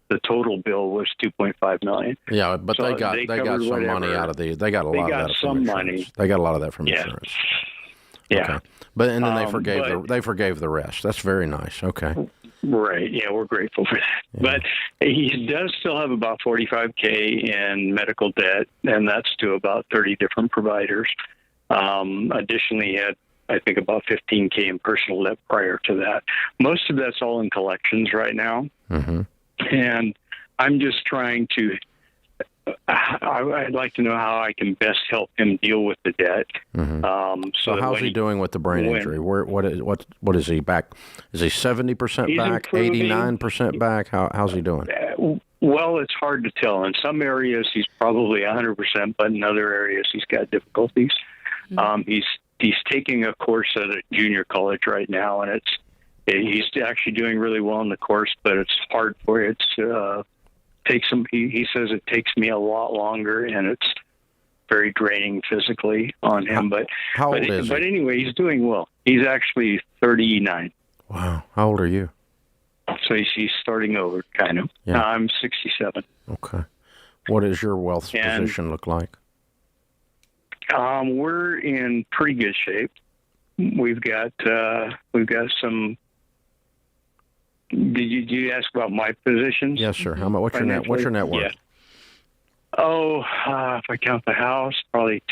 the total bill was $2.5 million. Yeah, but so they got some money out of the. They got a lot of that from insurance. They got a lot of that from insurance. Yeah. Okay. But and then they forgave the rest. That's very nice. Okay. Right. Yeah, we're grateful for that. Yeah. But he does still have about $45K in medical debt, and that's to about 30 different providers. Additionally, he had, I think, about $15K in personal debt prior to that. Most of that's all in collections right now. Mm-hmm. And I'm just trying to, I'd like to know how I can best help him deal with the debt. Mm-hmm. So how's he doing with the brain injury? What is he back? Is he 70% back, 89% back? How's he doing? Well, it's hard to tell. In some areas, he's probably 100%, but in other areas, he's got difficulties. Mm-hmm. He's taking a course at a junior college right now, and he's actually doing really well in the course, but it's hard for it. Takes him. He says it takes me a lot longer, and it's very draining physically on him. How old is he? But anyway, he's doing well. He's actually 39. Wow. How old are you? So he's starting over, kind of. Yeah. I'm 67. Okay. What does your wealth position look like? We're in pretty good shape. we've got some. Did you ask about my positions? Yes, sir. How much? What's your net worth? Yeah. Oh, if I count the house, probably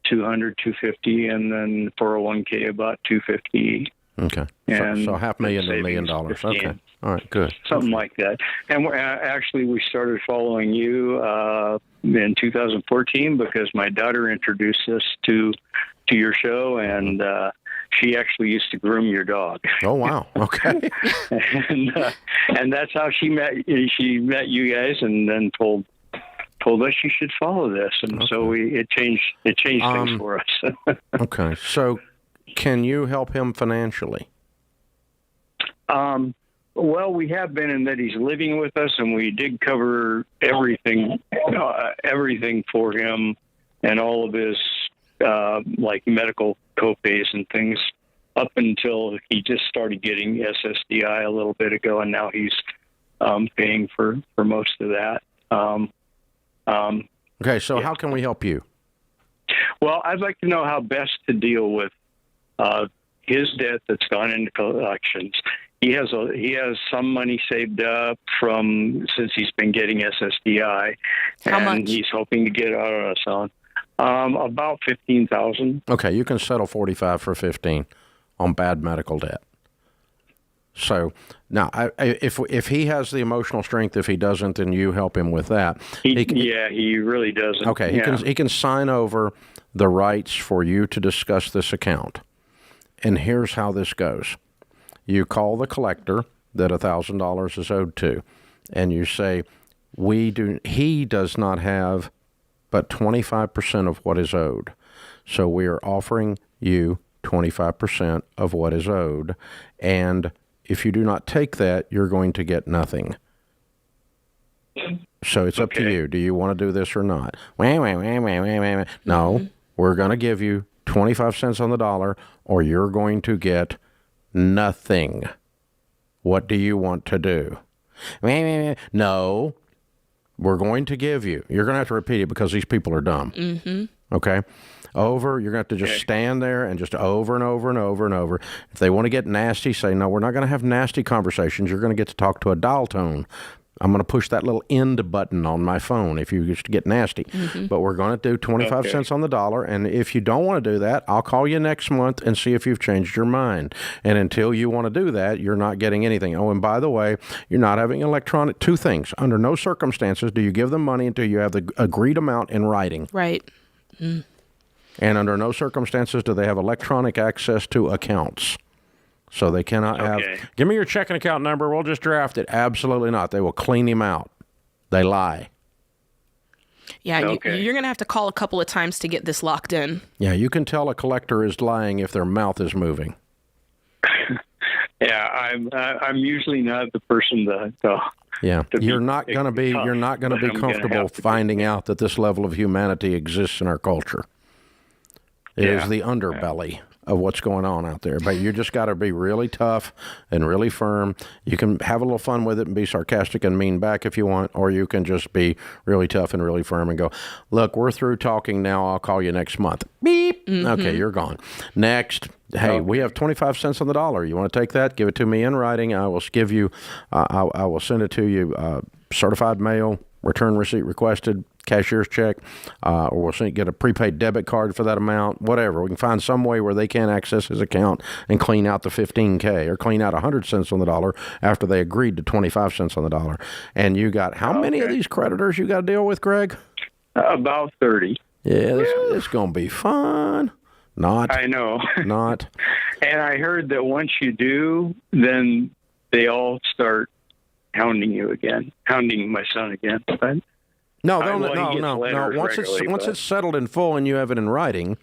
200, 250, and then 401k about 250. Okay. And so $500,000 to $1 million. 15. Okay. All right. Good. Something like that. And actually, we started following you in 2014 because my daughter introduced us to your show, and she actually used to groom your dog. Oh, wow. Okay. and that's how she met you guys, and then told us you should follow this, and so it changed things for us. Okay. So, can you help him financially? Well, we have been in that he's living with us, and we did cover everything for him, and all of his like medical copays and things up until he just started getting SSDI a little bit ago, and now he's paying for most of that. Okay, so how can we help you? Well, I'd like to know how best to deal with his debt that's gone into collections. He has some money saved up since he's been getting SSDI, How and much? he's hoping to get out on his own. About $15,000. Okay, you can settle 45 for 15 on bad medical debt. So now, if he has the emotional strength, if he doesn't, then you help him with that. He really doesn't. Okay, he can sign over the rights for you to discuss this account. And here's how this goes. You call the collector that $1,000 is owed to, and you say, he does not have but 25% of what is owed. So we are offering you 25% of what is owed, and if you do not take that, you're going to get nothing. So it's up to you. Do you want to do this or not? No, we're going to give you 25 cents on the dollar, or you're going to get nothing. What do you want to do? No, we're going to give you. You're going to have to repeat it because these people are dumb. Mm-hmm. Okay? You're going to have to just stand there and just over and over and over and over. If they want to get nasty, say, no, we're not going to have nasty conversations. You're going to get to talk to a dial tone. I'm going to push that little end button on my phone if you just get nasty. Mm-hmm. But we're going to do 25 cents on the dollar. And if you don't want to do that, I'll call you next month and see if you've changed your mind. And until you want to do that, you're not getting anything. Oh, and by the way, you're not having electronic. Two things. Under no circumstances do you give them money until you have the agreed amount in writing. Right. Mm. And under no circumstances do they have electronic access to accounts. So they cannot have, give me your checking account number, we'll just draft it. Absolutely not. They will clean him out. They lie. Yeah, you're going to have to call a couple of times to get this locked in. Yeah, you can tell a collector is lying if their mouth is moving. Yeah, I'm usually not the person you're not going to be comfortable finding out that this level of humanity exists in our culture. It is the underbelly of what's going on out there. But you just got to be really tough and really firm. You can have a little fun with it and be sarcastic and mean back if you want, or you can just be really tough and really firm and go, look, we're through talking now. I'll call you next month. Beep. Mm-hmm. Okay, you're gone. Next. Hey, we have 25 cents on the dollar. You want to take that? Give it to me in writing. I will give you, I will send it to you, certified mail, return receipt requested, cashier's check, or we'll get a prepaid debit card for that amount, whatever. We can find some way where they can't access his account and clean out the $15K or clean out 100 cents on the dollar after they agreed to 25 cents on the dollar. And you got how many of these creditors you got to deal with, Greg? About 30. Yeah, this is going to be fun. Not. I know. Not. And I heard that once you do, then they all start hounding my son again. But No. Once it's settled in full and you have it in writing,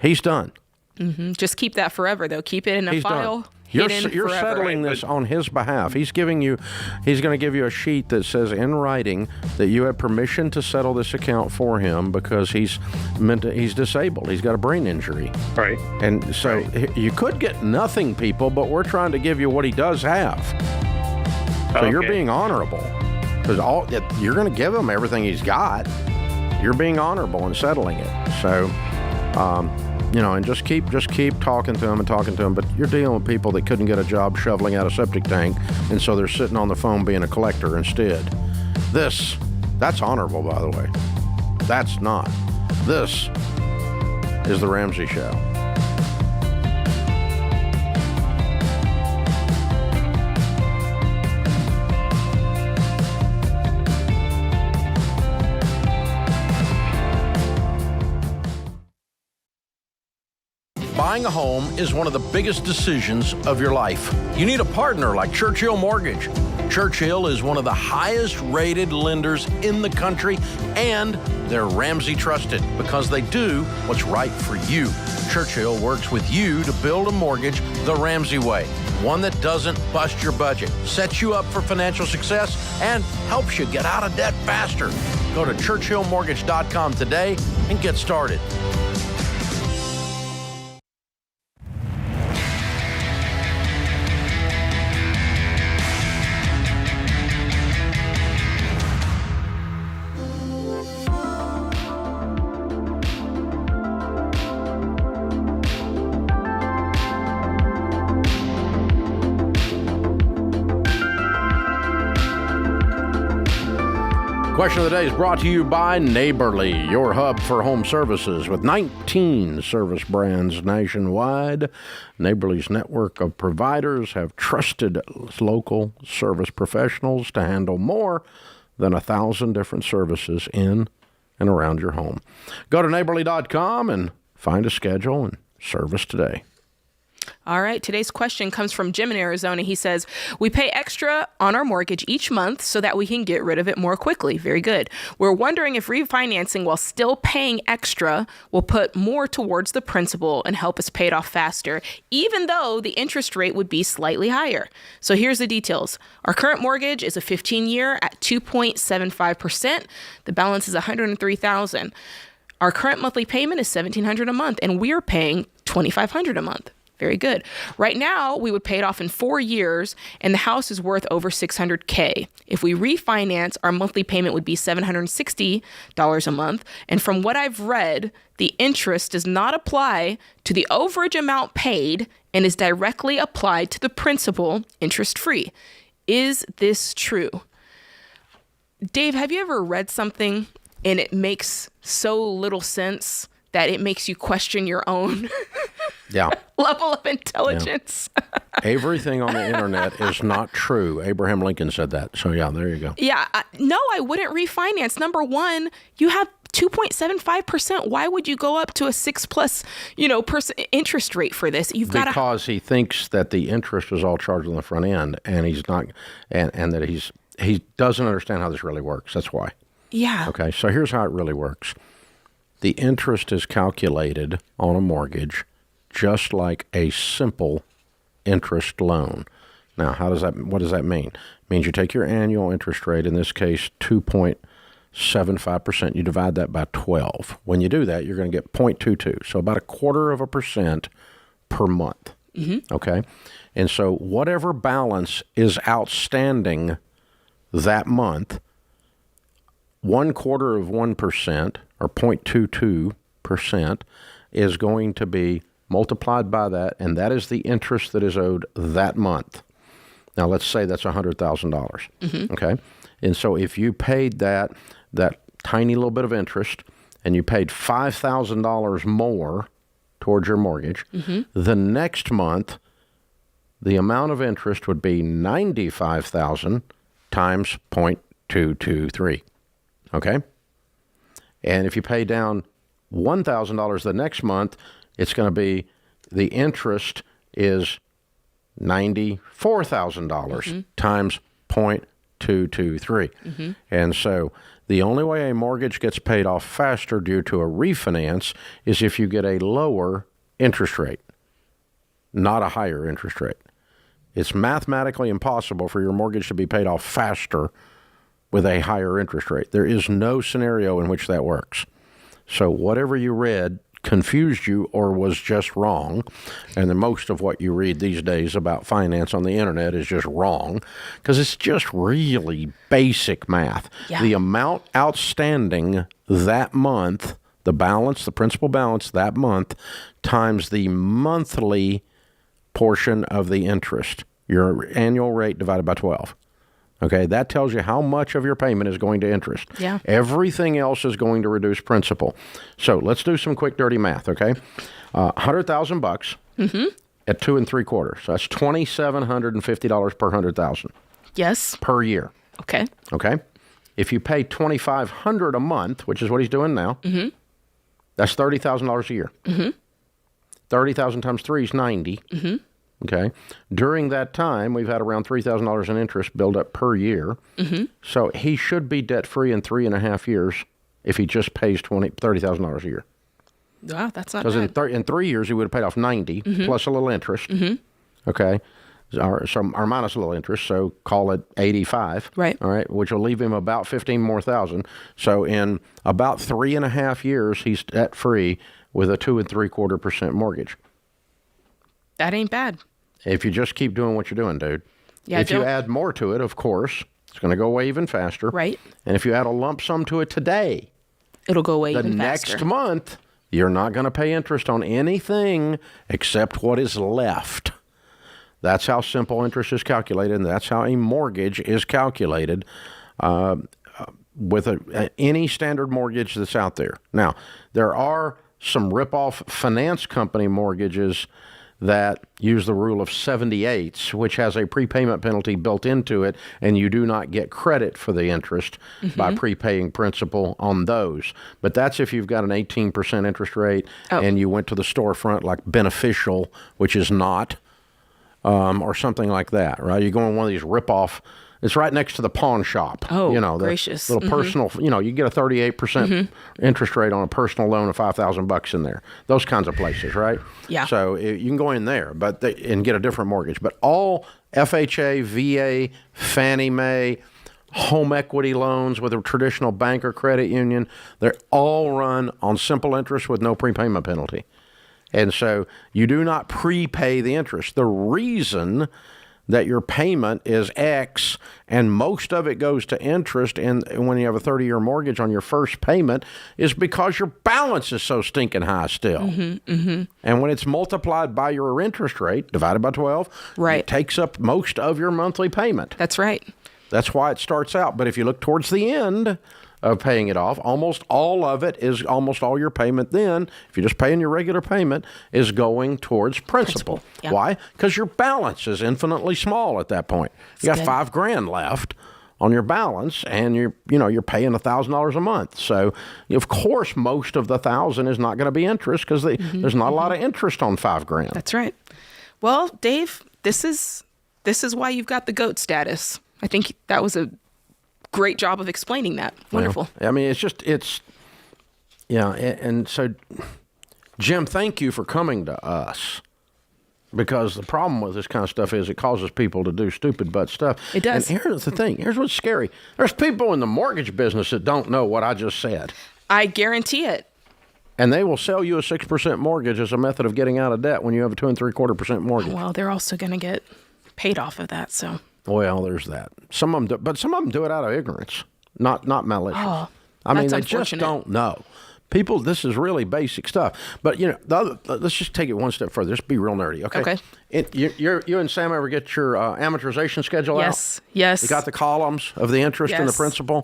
he's done. Mm-hmm. Just keep that forever, though. Keep it in a file. Done. You're settling this on his behalf. He's going to give you a sheet that says in writing that you have permission to settle this account for him because he's disabled. He's got a brain injury. Right. And so you could get nothing, people, but we're trying to give you what he does have. So you're being honorable because you're going to give him everything he's got. You're being honorable in settling it. So And just keep talking to them, but you're dealing with people that couldn't get a job shoveling out a septic tank, and so they're sitting on the phone being a collector instead. That's honorable, by the way. That's not. This is the Ramsey Show. Buying a home is one of the biggest decisions of your life. You need a partner like Churchill Mortgage. Churchill is one of the highest rated lenders in the country, and they're Ramsey trusted because they do what's right for you. Churchill works with you to build a mortgage the Ramsey way, one that doesn't bust your budget, sets you up for financial success, and helps you get out of debt faster. Go to churchillmortgage.com today and get started. Question of the day is brought to you by Neighborly, your hub for home services with 19 service brands nationwide. Neighborly's network of providers have trusted local service professionals to handle more than 1,000 different services in and around your home. Go to neighborly.com and find a schedule and service today. All right. Today's question comes from Jim in Arizona. He says, we pay extra on our mortgage each month so that we can get rid of it more quickly. Very good. We're wondering if refinancing while still paying extra will put more towards the principal and help us pay it off faster, even though the interest rate would be slightly higher. So here's the details. Our current mortgage is a 15-year at 2.75%. The balance is $103,000. Our current monthly payment is $1,700 a month, and we're paying $2,500 a month. Very good. Right now, we would pay it off in 4 years, and the house is worth over $600K. If we refinance, our monthly payment would be $760 a month. And from what I've read, the interest does not apply to the overage amount paid and is directly applied to the principal, interest-free. Is this true? Dave, have you ever read something and it makes so little sense that it makes you question your own level of intelligence? Yeah. Everything on the internet is not true. Abraham Lincoln said that. So, there you go. Yeah. No, I wouldn't refinance. Number one, you have 2.75%. Why would you go up to a 6+ interest rate for this? Because he thinks that the interest is all charged on the front end, and he's not, and that he doesn't understand how this really works. That's why. Yeah. Okay. So here's how it really works. The interest is calculated on a mortgage just like a simple interest loan. Now, what does that mean? It means you take your annual interest rate, in this case 2.75%, you divide that by 12. When you do that, you're going to get 0.22, so about 1/4% per month. Mm-hmm. Okay? And so whatever balance is outstanding that month, 1/4% or 0.22% is going to be multiplied by that, and that is the interest that is owed that month. Now, let's say that's $100,000, mm-hmm. Okay? And so if you paid that tiny little bit of interest, and you paid $5,000 more towards your mortgage, mm-hmm. the next month, the amount of interest would be $95,000 times 0.223, okay? And if you pay down $1,000 the next month, it's going to be, the interest is $94,000 mm-hmm. times 0.223. Mm-hmm. And so the only way a mortgage gets paid off faster due to a refinance is if you get a lower interest rate, not a higher interest rate. It's mathematically impossible for your mortgage to be paid off faster with a higher interest rate. There is no scenario in which that works. So whatever you read confused you or was just wrong, and then most of what you read these days about finance on the internet is just wrong, because it's just really basic math. Yeah. The amount outstanding that month the balance, the principal balance that month, times the monthly portion of the interest, your annual rate divided by 12. Okay, that tells you how much of your payment is going to interest. Yeah. Everything else is going to reduce principal. So let's do some quick, dirty math, okay? $100,000 at 2 3/4. So that's $2,750 per $100,000 Yes. per year. Okay. Okay? If you pay $2,500 a month, which is what he's doing now, that's $30,000 a year. 30,000 times 3 is 90. Okay. During that time, we've had around $3,000 in interest build up per year. So he should be debt free in 3.5 years if he just pays $30,000 a year. Wow, that's not Because bad. in 3 years, he would have paid off 90 plus a little interest. Okay. Or minus a little interest, so call it 85. Right. All right, which will leave him about 15 more thousand. So in about 3.5 years, he's debt free with a 2 3/4% mortgage. That ain't bad. If you just keep doing what you're doing, dude. Yeah, if you add more to it, of course, it's going to go away even faster. Right. And if you add a lump sum to it today, it'll go away the even faster. next month, you're not going to pay interest on anything except what is left. That's how simple interest is calculated, and that's how a mortgage is calculated with any standard mortgage that's out there. Now, there are some rip-off finance company mortgages that use the rule of 78, which has a prepayment penalty built into it, and you do not get credit for the interest by prepaying principal on those. But that's if you've got an 18% interest rate and you went to the storefront like Beneficial, which is not, or something like that, right? You go on one of these rip-off. It's right next to the pawn shop. Oh, the gracious. little personal, you get a 38% interest rate on a personal loan of $5,000 in there. Those kinds of places, right? Yeah. So you can go in there and get a different mortgage. But all FHA, VA, Fannie Mae, home equity loans with a traditional bank or credit union, they're all run on simple interest with no prepayment penalty. And so you do not prepay the interest. The reason that your payment is X and most of it goes to interest and when you have a 30-year mortgage on your first payment is because your balance is so stinking high still. And when it's multiplied by your interest rate, divided by 12, it takes up most of your monthly payment. That's right. That's why it starts out. But if you look towards the end of paying it off, almost all of it is almost all your payment then, if you're just paying your regular payment, is going towards principal. Yeah. Why? Because your balance is infinitely small at that point. You got $5,000 left on your balance, and you're paying $1,000 a month. So, of course, most of the $1,000 is not going to be interest because there's not a lot of interest on $5,000. That's right. Well, Dave, this is why you've got the GOAT status. I think that was a great job of explaining that. Wonderful. I mean, and so, Jim, thank you for coming to us. Because the problem with this kind of stuff is it causes people to do stupid butt stuff. It does. And here's the thing. Here's what's scary. There's people in the mortgage business that don't know what I just said. I guarantee it. And they will sell you a 6% mortgage as a method of getting out of debt when you have a 2 3/4% mortgage. Well, they're also going to get paid off of that, so. Well, there's that. Some of them do it out of ignorance, not malicious. Oh, I mean, that's they just unfortunate. don't know. People, this is really basic stuff. But, let's just take it one step further. Just be real nerdy, okay? You and Sam ever get your amortization schedule out? Yes. You got the columns of the interest and the principal?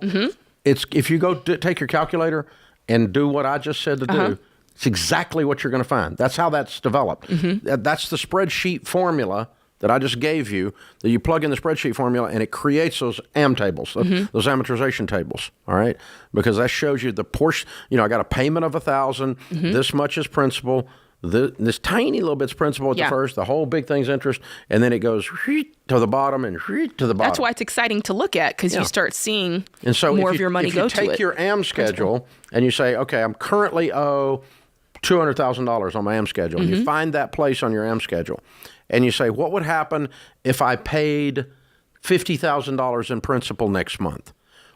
It's if you go take your calculator and do what I just said to do, it's exactly what you're going to find. That's how that's developed. That's the spreadsheet formula that I just gave you, that you plug in the spreadsheet formula and it creates those AM tables, those amortization tables, all right? Because that shows you the portion, I got a payment of $1,000, this much is principal, this tiny little bit's principal at the first, the whole big thing's interest, and then it goes to the bottom and to the bottom. That's why it's exciting to look at, because you start seeing and so more of your money go to it. If you take your AM schedule and you say, okay, I'm currently owe $200,000 on my AM schedule, and you find that place on your AM schedule, and you say, what would happen if I paid $50,000 in principal next month?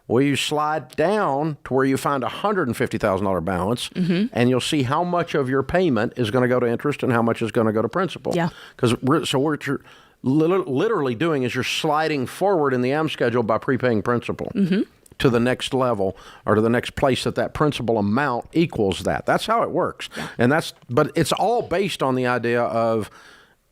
Well, you slide down to where you find a $150,000 balance, and you'll see how much of your payment is going to go to interest and how much is going to go to principal. Yeah. Because what you're literally doing is you're sliding forward in the AM schedule by prepaying principal. to the next level or to the next place that principal amount equals that. That's how it works. Yeah. But it's all based on the idea of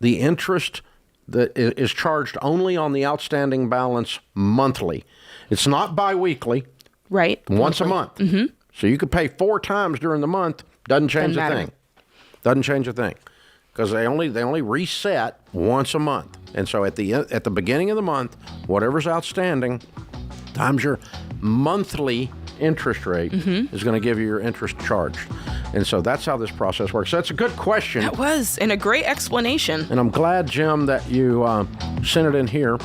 the interest that is charged only on the outstanding balance monthly. It's not biweekly. Right. Once a month. Mm-hmm. So you could pay 4 times during the month. Doesn't change a thing. Doesn't change a thing. Because they only reset once a month. And so at the beginning of the month, whatever's outstanding times your monthly interest rate is going to give you your interest charged. And so that's how this process works. So that's a good question. That was, and a great explanation. And I'm glad, Jim, that you sent it in here.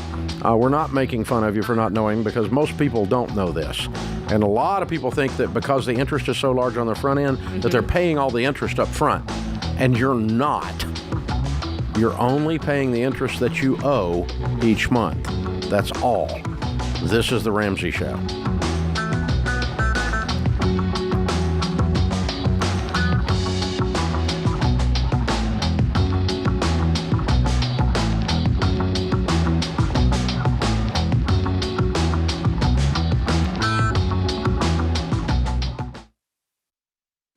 We're not making fun of you for not knowing, because most people don't know this. And a lot of people think that because the interest is so large on the front end, that they're paying all the interest up front. And you're not. You're only paying the interest that you owe each month. That's all. This is The Ramsey Show.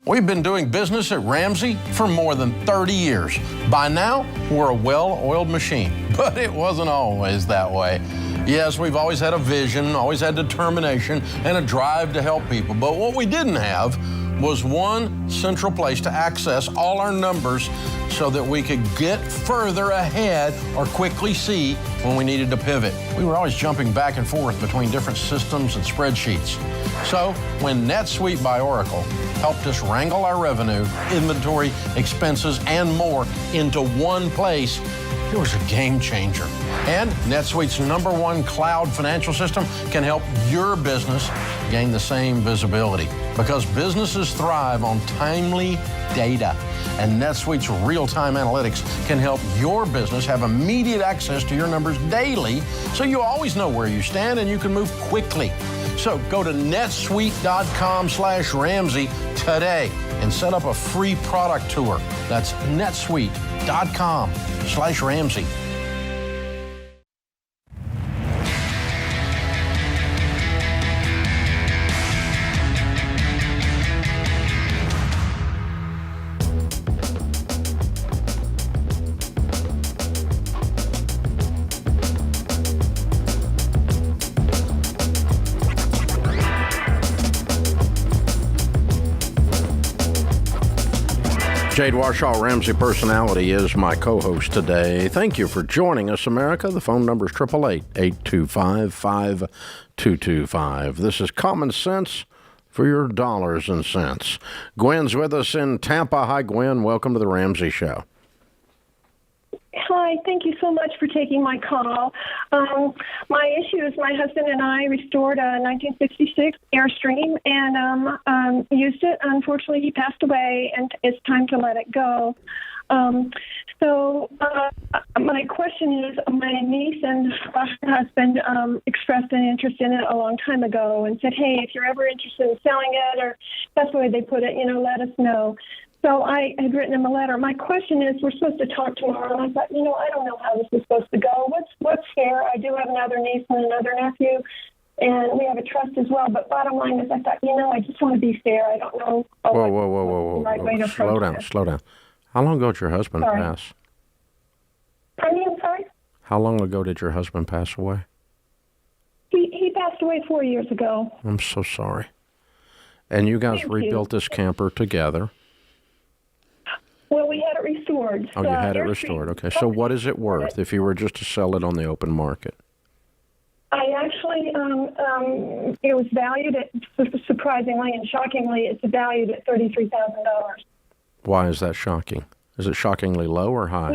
We've been doing business at Ramsey for more than 30 years. By now, we're a well-oiled machine, but it wasn't always that way. Yes, we've always had a vision, always had determination, and a drive to help people. But what we didn't have was one central place to access all our numbers so that we could get further ahead or quickly see when we needed to pivot. We were always jumping back and forth between different systems and spreadsheets. So when NetSuite by Oracle helped us wrangle our revenue, inventory, expenses, and more into one place, it was a game changer. And NetSuite's #1 cloud financial system can help your business gain the same visibility, because businesses thrive on timely data. And NetSuite's real-time analytics can help your business have immediate access to your numbers daily, so you always know where you stand and you can move quickly. So go to netsuite.com/Ramsey today and set up a free product tour. That's netsuite.com/Ramsey. Jade Warshaw, Ramsey Personality, is my co-host today. Thank you for joining us, America. The phone number is 888-825-5225. This is Common Sense for your dollars and cents. Gwen's with us in Tampa. Hi, Gwen. Welcome to the Ramsey Show. Hi, thank you so much for taking my call. My issue is my husband and I restored a 1966 Airstream and used it. Unfortunately, he passed away, and it's time to let it go. My question is, my niece and her husband expressed an interest in it a long time ago and said, hey, if you're ever interested in selling it, or that's the way they put it, let us know. So I had written him a letter. My question is, we're supposed to talk tomorrow, and I thought, I don't know how this is supposed to go. What's fair? I do have another niece and another nephew, and we have a trust as well. But bottom line is, I thought, I just want to be fair. I don't know. Whoa. Slow down. How long ago did your husband pass? Pardon me, I'm sorry? How long ago did your husband pass away? He passed away 4 years ago. I'm so sorry. And you guys rebuilt this camper together? Well, we had it restored. Oh, you had it restored. Okay. So what is it worth if you were just to sell it on the open market? I actually, it was valued at, surprisingly and shockingly, it's valued at $33,000. Why is that shocking? Is it shockingly low or high?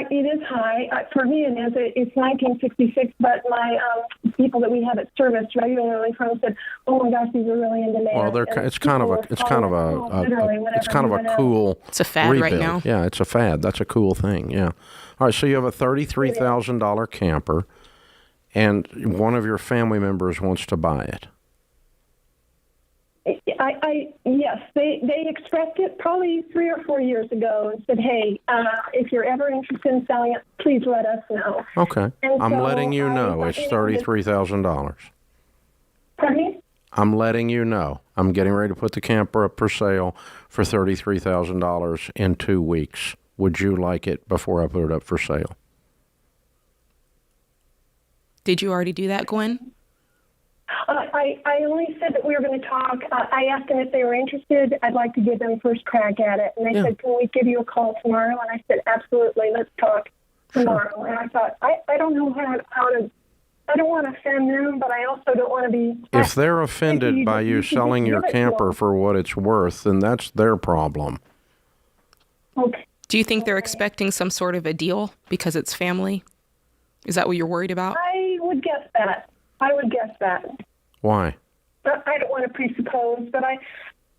It is high. For me, it is. It's 1966, but my people that we have it serviced regularly from said, "Oh my gosh, these are really in demand." Well, it's kind of a cool. It's a fad rebuild. right now. Yeah, it's a fad. That's a cool thing. Yeah. All right. So you have a $33,000 camper, and one of your family members wants to buy it. Yes, they expressed it probably 3 or 4 years ago and said, hey, if you're ever interested in selling it, please let us know. Okay. I'm letting you know it's $33,000. Pardon me? I'm letting you know. I'm getting ready to put the camper up for sale for $33,000 in 2 weeks. Would you like it before I put it up for sale? Did you already do that, Gwen? I only said that we were going to talk. I asked them if they were interested. I'd like to give them first crack at it. And they said, can we give you a call tomorrow? And I said, absolutely. Let's talk tomorrow. Sure. And I thought, I don't know how to, I don't want to offend them, but I also don't want to be. If they're offended by you selling your camper for what it's worth, then that's their problem. Okay. Do you think they're expecting some sort of a deal because it's family? Is that what you're worried about? I would guess that. Why? I don't want to presuppose, but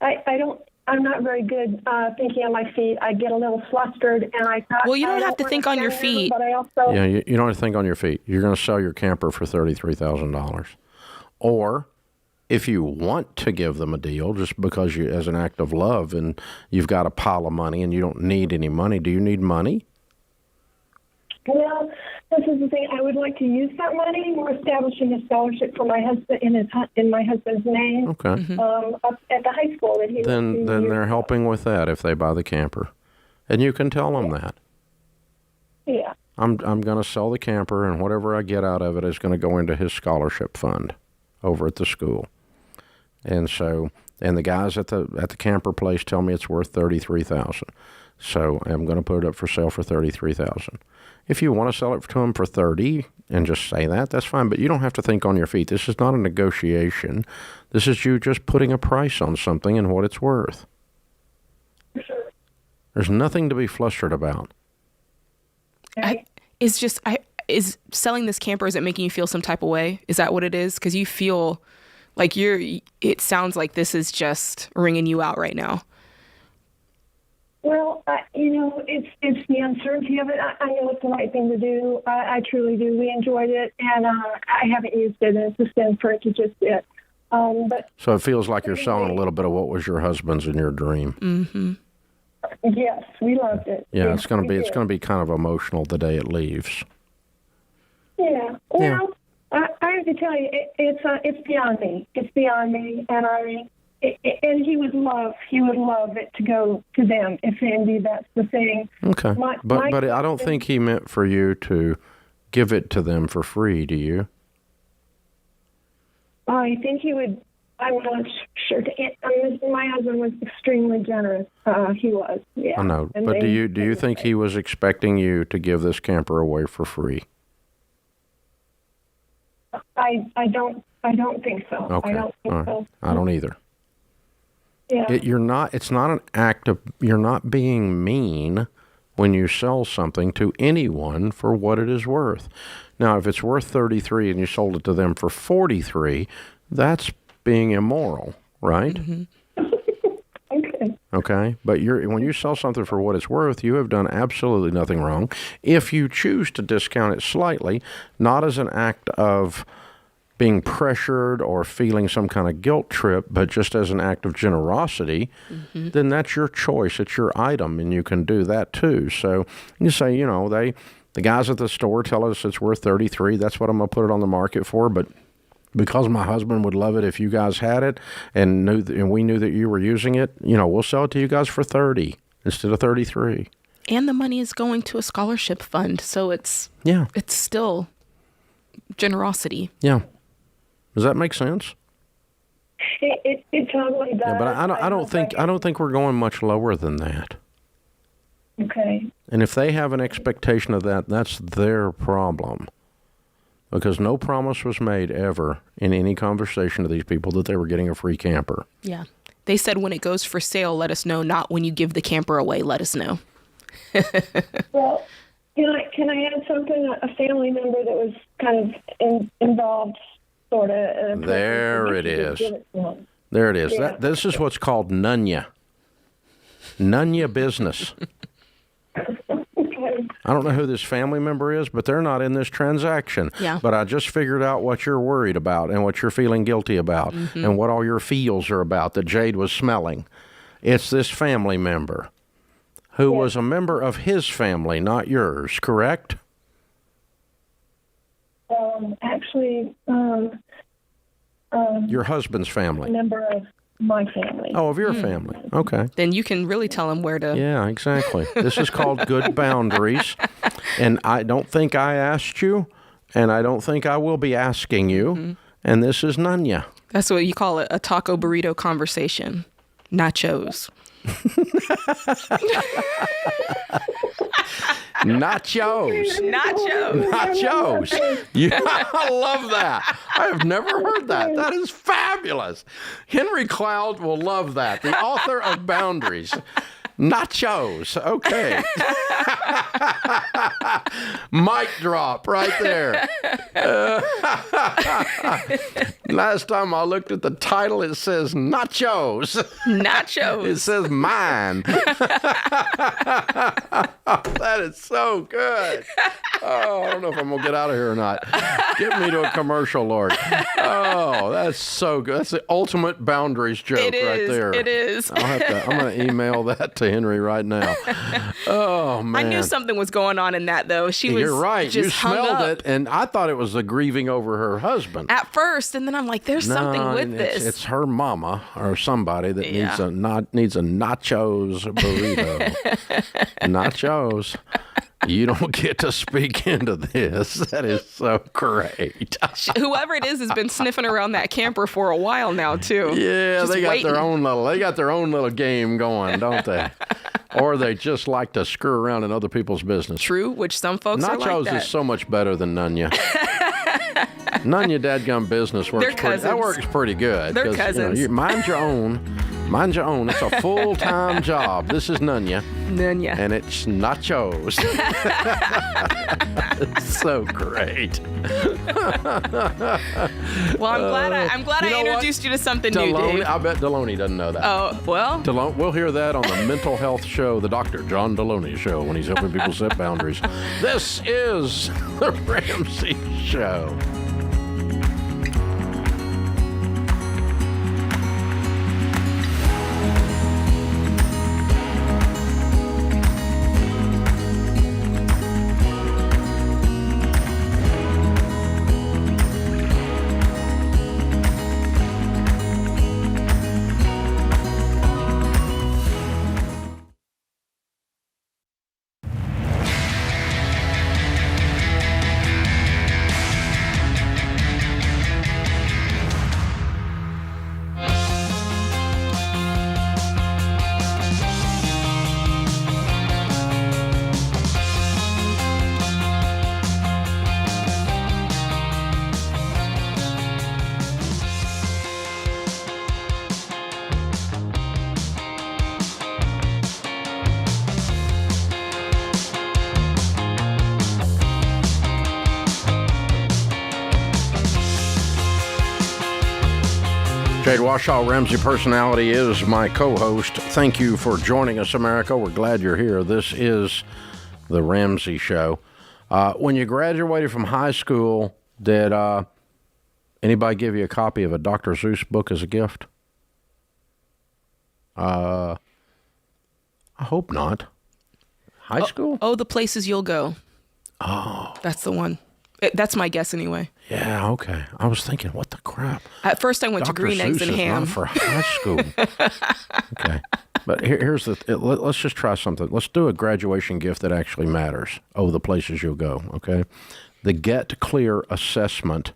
I'm not very good thinking on my feet. I get a little flustered, and I thought. Well, you don't have to think on your feet. But I also. Yeah, you don't have to think on your feet. You're going to sell your camper for $33,000. Or, if you want to give them a deal, just because you, as an act of love, and you've got a pile of money and you don't need any money, do you need money? Well, this is the thing. I would like to use that money. We're establishing a scholarship for my husband in my husband's name. Okay. Up at the high school that he Then they're helping with that if they buy the camper, and you can tell them that. Yeah. I'm going to sell the camper, and whatever I get out of it is going to go into his scholarship fund over at the school. And so, and the guys at the camper place tell me it's worth $33,000. So I'm going to put it up for sale for $33,000. If you want to sell it to them for $30,000 and just say that, that's fine. But you don't have to think on your feet. This is not a negotiation. This is you just putting a price on something and what it's worth. Sure. There's nothing to be flustered about. Is selling this camper, is it making you feel some type of way? Is that what it is? Because you feel like it sounds like this is just ringing you out right now. Well, it's the uncertainty of it. I know it's the right thing to do. I truly do. We enjoyed it, and I haven't used it, and it's a sin for it to just sit. But so it feels like you're selling a little bit of what was your husband's and your dream. Mm-hmm. Yes, we loved it. Yeah, it's going to be kind of emotional the day it leaves. Yeah. Well, I have to tell you, it's beyond me. It's beyond me, and he would love it to go to them if indeed that's the thing. Okay, but I don't think he meant for you to give it to them for free. Do you? I think he would. I'm not sure. My husband was extremely generous. He was. Yeah. I know, but do you think he was expecting you to give this camper away for free? I don't think so. Okay. I don't think so. I don't either. Yeah. It's not an act of, you're not being mean when you sell something to anyone for what it is worth. Now, if it's worth $33 and you sold it to them for $43, that's being immoral, right? Mm-hmm. Okay. But when you sell something for what it's worth, you have done absolutely nothing wrong. If you choose to discount it slightly, not as an act of being pressured or feeling some kind of guilt trip, but just as an act of generosity, then that's your choice. It's your item, and you can do that too. So you say, the guys at the store tell us it's worth $33. That's what I'm going to put it on the market for. But because my husband would love it if you guys had it, and we knew that you were using it, we'll sell it to you guys for $30 instead of $33. And the money is going to a scholarship fund, so it's still generosity. Yeah. Does that make sense? It totally does. Yeah, but I don't think we're going much lower than that. Okay. And if they have an expectation of that, that's their problem. Because no promise was made ever in any conversation to these people that they were getting a free camper. Yeah. They said when it goes for sale, let us know. Not when you give the camper away, let us know. Well, can I add something? A family member that was kind of involved, sort of. There it is. There it is. Yeah. This is what's called Nunya. Nunya business. I don't know who this family member is, but they're not in this transaction. Yeah. But I just figured out what you're worried about and what you're feeling guilty about and what all your feels are about that Jade was smelling. It's this family member who was a member of his family, not yours, correct? Actually, Your husband's family. member of my family. Oh, of your family. Okay. Then you can really tell him where to. Yeah, exactly. This is called good boundaries. And I don't think I asked you, and I don't think I will be asking you. And this is Nunya. That's what you call a taco burrito conversation. Nachos. Nachos. Yeah, I love that. I have never heard that. That is fabulous. Henry Cloud will love that. The author of Boundaries. Nachos. Okay. Mic drop right there. Last time I looked at the title, it says nachos. Nachos. It says mine. That is so good. Oh, I don't know if I'm going to get out of here or not. Get me to a commercial, Lord. Oh, that's so good. That's the ultimate boundaries joke right there. It is. I'm going to email that to Henry right now. Oh, man. I knew something was going on in that, though. You're right. Just You smelled hung up it, and I thought it was the grieving over her husband. at first, and then I'm like, there's something with this. It's her mama or somebody that needs a nachos burrito. Nachos. You don't get to speak into this. That is so great. Whoever it is has been sniffing around that camper for a while now, too. Yeah, Just they got waiting. their own little game going, don't they? Or they just like to screw around in other people's business. True, which some folks are like Nachos that. is so much better than Nunya. Nunya dadgum business works that works pretty good. They're 'cause, cousins. You mind your own. Mind your own. It's a full-time job. This is Nunya. Nunya. And it's nachos. It's so great. Well, I'm glad I introduced you to something new, Dave. I bet Deloney doesn't know that. Oh, well. We'll hear that on the mental health show, the Dr. John Deloney show, when he's helping people set boundaries. This is the Ramsey Show. Jade Washaw, Ramsey Personality, is my co-host. Thank you for joining us, America. We're glad you're here. This is the Ramsey Show. When you graduated from high school, did anybody give you a copy of a Dr. Seuss book as a gift? I hope not. High school? Oh, The Places You'll Go. Oh. That's the one. That's my guess anyway. Yeah, okay. I was thinking, what the crap? At first, I went to Green Eggs and Ham. Not for high school. Okay. But here's let's just try something. Let's do a graduation gift that actually matters. Oh, The Places You'll Go, okay? The Get Clear assessment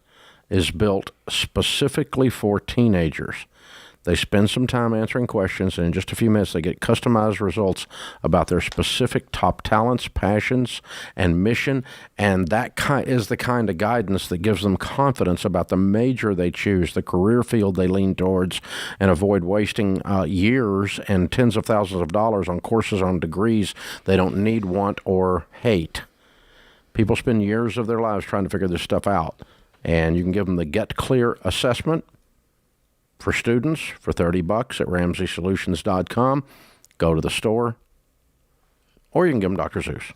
is built specifically for teenagers. They spend some time answering questions, and in just a few minutes, they get customized results about their specific top talents, passions, and mission, and that is the kind of guidance that gives them confidence about the major they choose, the career field they lean towards, and avoid wasting years and tens of thousands of dollars on courses on degrees they don't need, want, or hate. People spend years of their lives trying to figure this stuff out, and you can give them the Get Clear assessment for students for $30 at RamseySolutions.com. Go to the store, or you can give them Dr. Seuss.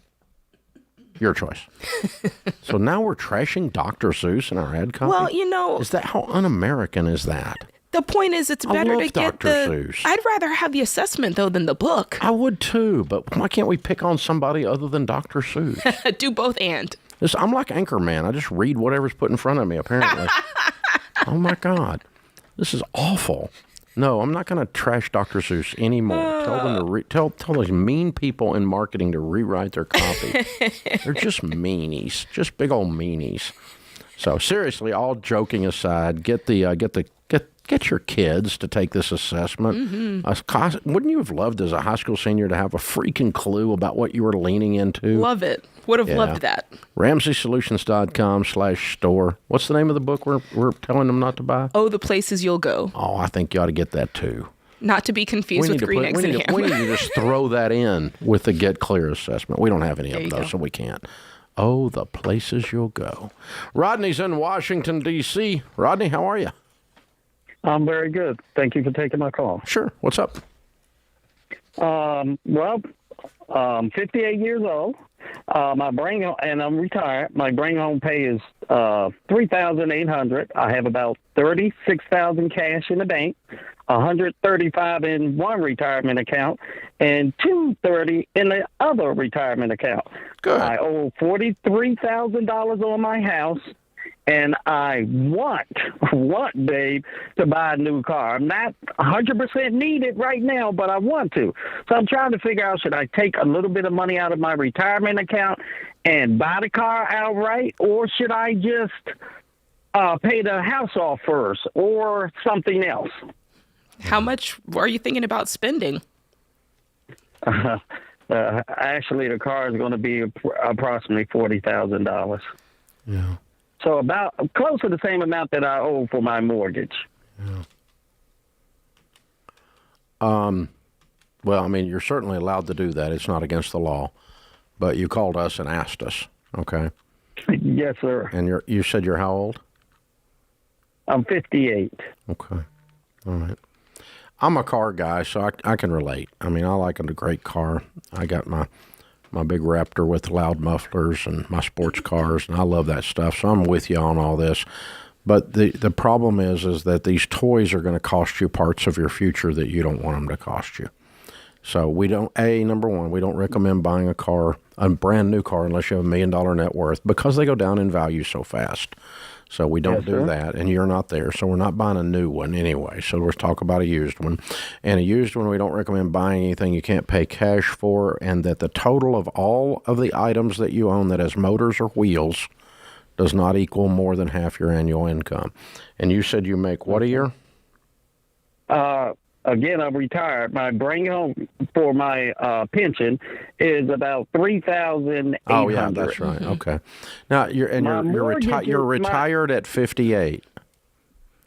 Your choice. So now we're trashing Dr. Seuss in our ad copy? Well, you know... Is that how un-American is that? The point is, it's better to get Dr. Seuss. I'd rather have the assessment, though, than the book. I would, too, but why can't we pick on somebody other than Dr. Seuss? Do both and. I'm like Anchorman. I just read whatever's put in front of me, apparently. Oh, my God. This is awful. No, I'm not going to trash Dr. Seuss anymore. Tell them to tell those mean people in marketing to rewrite their copy. They're just meanies, just big old meanies. So seriously, all joking aside, get your kids to take this assessment. Mm-hmm. Wouldn't you have loved as a high school senior to have a freaking clue about what you were leaning into? Love it. Would have loved that. RamseySolutions.com/store. What's the name of the book we're telling them not to buy? Oh, the Places You'll Go. Oh, I think you ought to get that too. Not to be confused with Green Eggs and Ham. We need to just throw that in with the Get Clear assessment. We don't have any of those, so we can't. Oh, the Places You'll Go. Rodney's in Washington, D.C. Rodney, how are you? I'm very good. Thank you for taking my call. Sure. What's up? I'm 58 years old. And I'm retired. My bring home pay is $3,800. I have about $36,000 cash in the bank, $135 in one retirement account, and $230 in the other retirement account. Good. I owe $43,000 on my house. And I want, Dave, to buy a new car. I'm not 100% needed right now, but I want to. So I'm trying to figure out, should I take a little bit of money out of my retirement account and buy the car outright, or should I just pay the house off first, or something else? How much are you thinking about spending? Actually, the car is going to be approximately $40,000. Yeah. So about close to the same amount that I owe for my mortgage. Yeah. Well, I mean, you're certainly allowed to do that. It's not against the law. But you called us and asked us, okay? Yes, sir. And you said you're how old? I'm 58. Okay. All right. I'm a car guy, so I can relate. I mean, I like a great car. I got my big Raptor with loud mufflers and my sports cars, and I love that stuff. So I'm with you on all this. But the problem is that these toys are going to cost you parts of your future that you don't want them to cost you. So number one, we don't recommend buying a brand new car, unless you have $1 million net worth, because they go down in value so fast. So we don't do that, and you're not there. So we're not buying a new one anyway. So let's talk about a used one. And a used one, we don't recommend buying anything you can't pay cash for, and that the total of all of the items that you own that has motors or wheels does not equal more than half your annual income. And you said you make what a year? Again, I'm retired. My bring home for my pension is about $3,800. Oh yeah, that's right. Okay. Now you're retired at 58.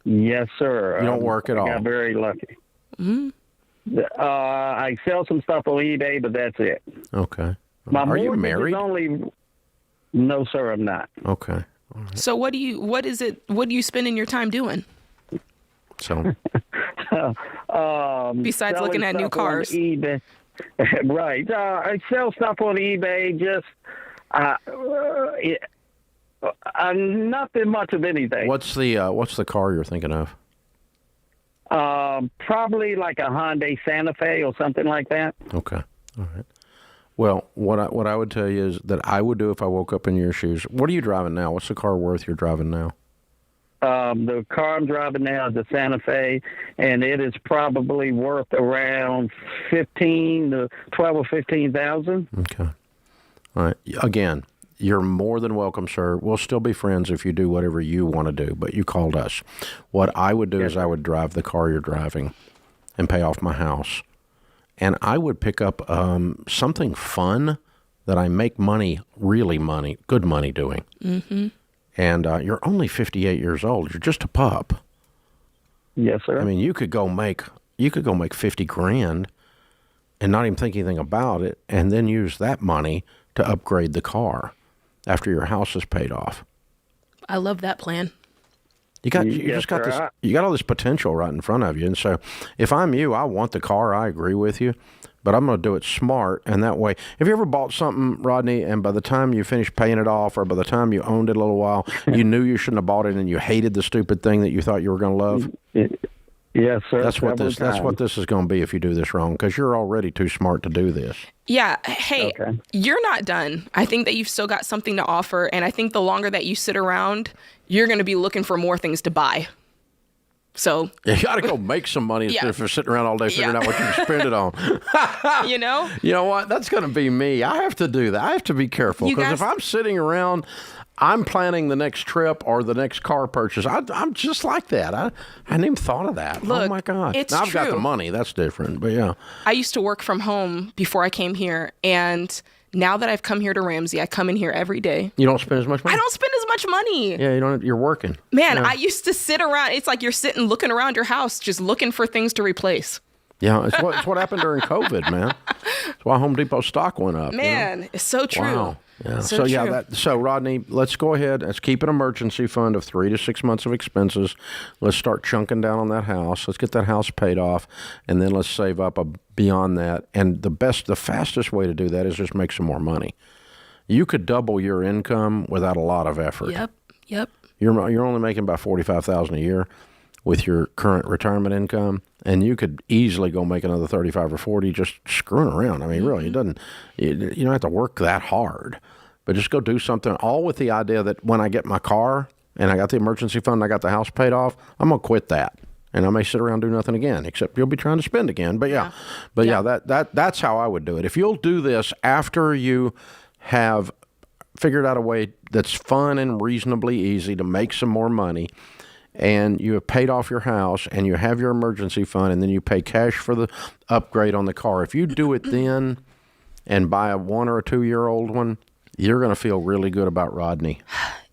Yes, sir. You don't work at all. I got very lucky. Mm-hmm. I sell some stuff on eBay, but that's it. Okay. Are you married? No, sir, I'm not. Okay. All right. So what do you spend your time doing? So besides looking at new cars. eBay. Right. I sell stuff on eBay, just nothing much of anything. What's the car you're thinking of? Probably like a Hyundai Santa Fe or something like that. Okay. All right. Well, what I would tell you is that I would do if I woke up in your shoes. What are you driving now? What's the car worth you're driving now? The car I'm driving now is a Santa Fe, and it is probably worth around $12,000 or $15,000. Okay. All right. Again, you're more than welcome, sir. We'll still be friends if you do whatever you want to do, but you called us. What I would do is I would drive the car you're driving and pay off my house. And I would pick up something fun that I make money, good money doing. Mm-hmm. And you're only 58 years old. You're just a pup. Yes, sir. I mean, you could go make $50,000 and not even think anything about it, and then use that money to upgrade the car after your house is paid off. I love that plan. You got all this potential right in front of you. And so if I'm you, I want the car. I agree with you. But I'm going to do it smart, and that way, have you ever bought something, Rodney, and by the time you finished paying it off, or by the time you owned it a little while, you knew you shouldn't have bought it, and you hated the stupid thing that you thought you were going to love? Yes, sir. That's what this is going to be if you do this wrong, because you're already too smart to do this. Yeah. Hey, You're not done. I think that you've still got something to offer, and I think the longer that you sit around, you're going to be looking for more things to buy. So you got to go make some money instead of sitting around all day figuring out what you can spend it on. You know? You know what? That's going to be me. I have to do that. I have to be careful because if I'm sitting around, I'm planning the next trip or the next car purchase. I'm just like that. I hadn't even thought of that. Look, oh, my God. It's now, I've got true. the money. That's different. But, yeah. I used to work from home before I came here, and now that I've come here to Ramsey, I come in here every day. You don't spend as much money? I don't spend as much money. Yeah, you're working. Man, yeah. I used to sit around. It's like you're sitting looking around your house just looking for things to replace. Yeah, it's what happened during COVID, man. That's why Home Depot stock went up. Man, it's so true. Wow. Yeah. So true. So Rodney, let's go ahead. Let's keep an emergency fund of 3 to 6 months of expenses. Let's start chunking down on that house. Let's get that house paid off, and then let's save up beyond that. And the fastest way to do that is just make some more money. You could double your income without a lot of effort. Yep. You're only making about $45,000 a year with your current retirement income, and you could easily go make another 35 or 40 just screwing around. I mean, really, you don't have to work that hard, but just go do something, all with the idea that when I get my car and I got the emergency fund and I got the house paid off, I'm going to quit that. And I may sit around and do nothing again, except you'll be trying to spend again. But that's how I would do it. If you'll do this after you have figured out a way that's fun and reasonably easy to make some more money, and you have paid off your house, and you have your emergency fund, and then you pay cash for the upgrade on the car. If you do it then and buy a 1 or a 2 year old one, you're going to feel really good about Rodney.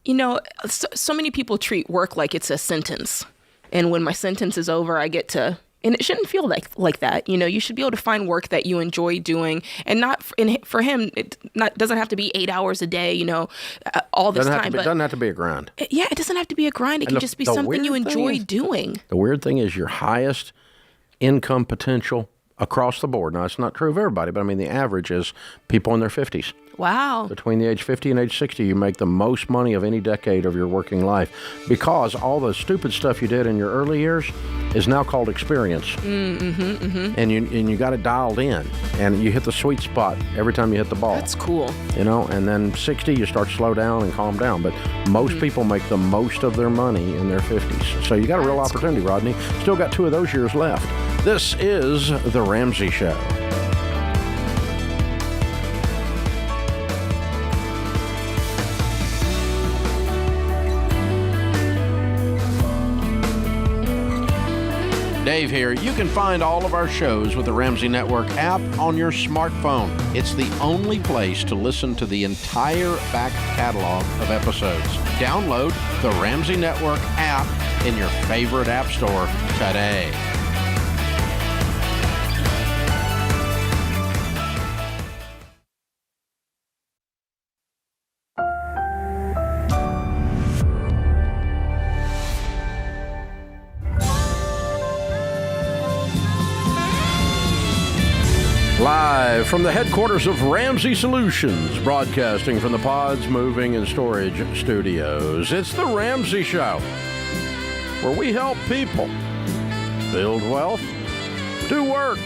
You know, so many people treat work like it's a sentence. And when my sentence is over, I get to, and it shouldn't feel like that. You know, you should be able to find work that you enjoy doing, and for him, it doesn't have to be 8 hours a day, all this time. It doesn't have to be a grind. It doesn't have to be a grind. It can just be something you enjoy doing. The weird thing is your highest income potential across the board. Now, it's not true of everybody, but I mean, the average is people in their 50s. Wow. Between the age 50 and age 60, you make the most money of any decade of your working life because all the stupid stuff you did in your early years is now called experience. And you got it dialed in, and you hit the sweet spot every time you hit the ball. That's cool. And then 60, you start to slow down and calm down. But most people make the most of their money in their 50s. So you got a real opportunity, Rodney. Still got 2 of those years left. This is The Ramsey Show. Dave here. You can find all of our shows with the Ramsey Network app on your smartphone. It's the only place to listen to the entire back catalog of episodes. Download the Ramsey Network app in your favorite app store today. Live from the headquarters of Ramsey Solutions, broadcasting from the Pods Moving and Storage Studios, it's The Ramsey Show, where we help people build wealth, do work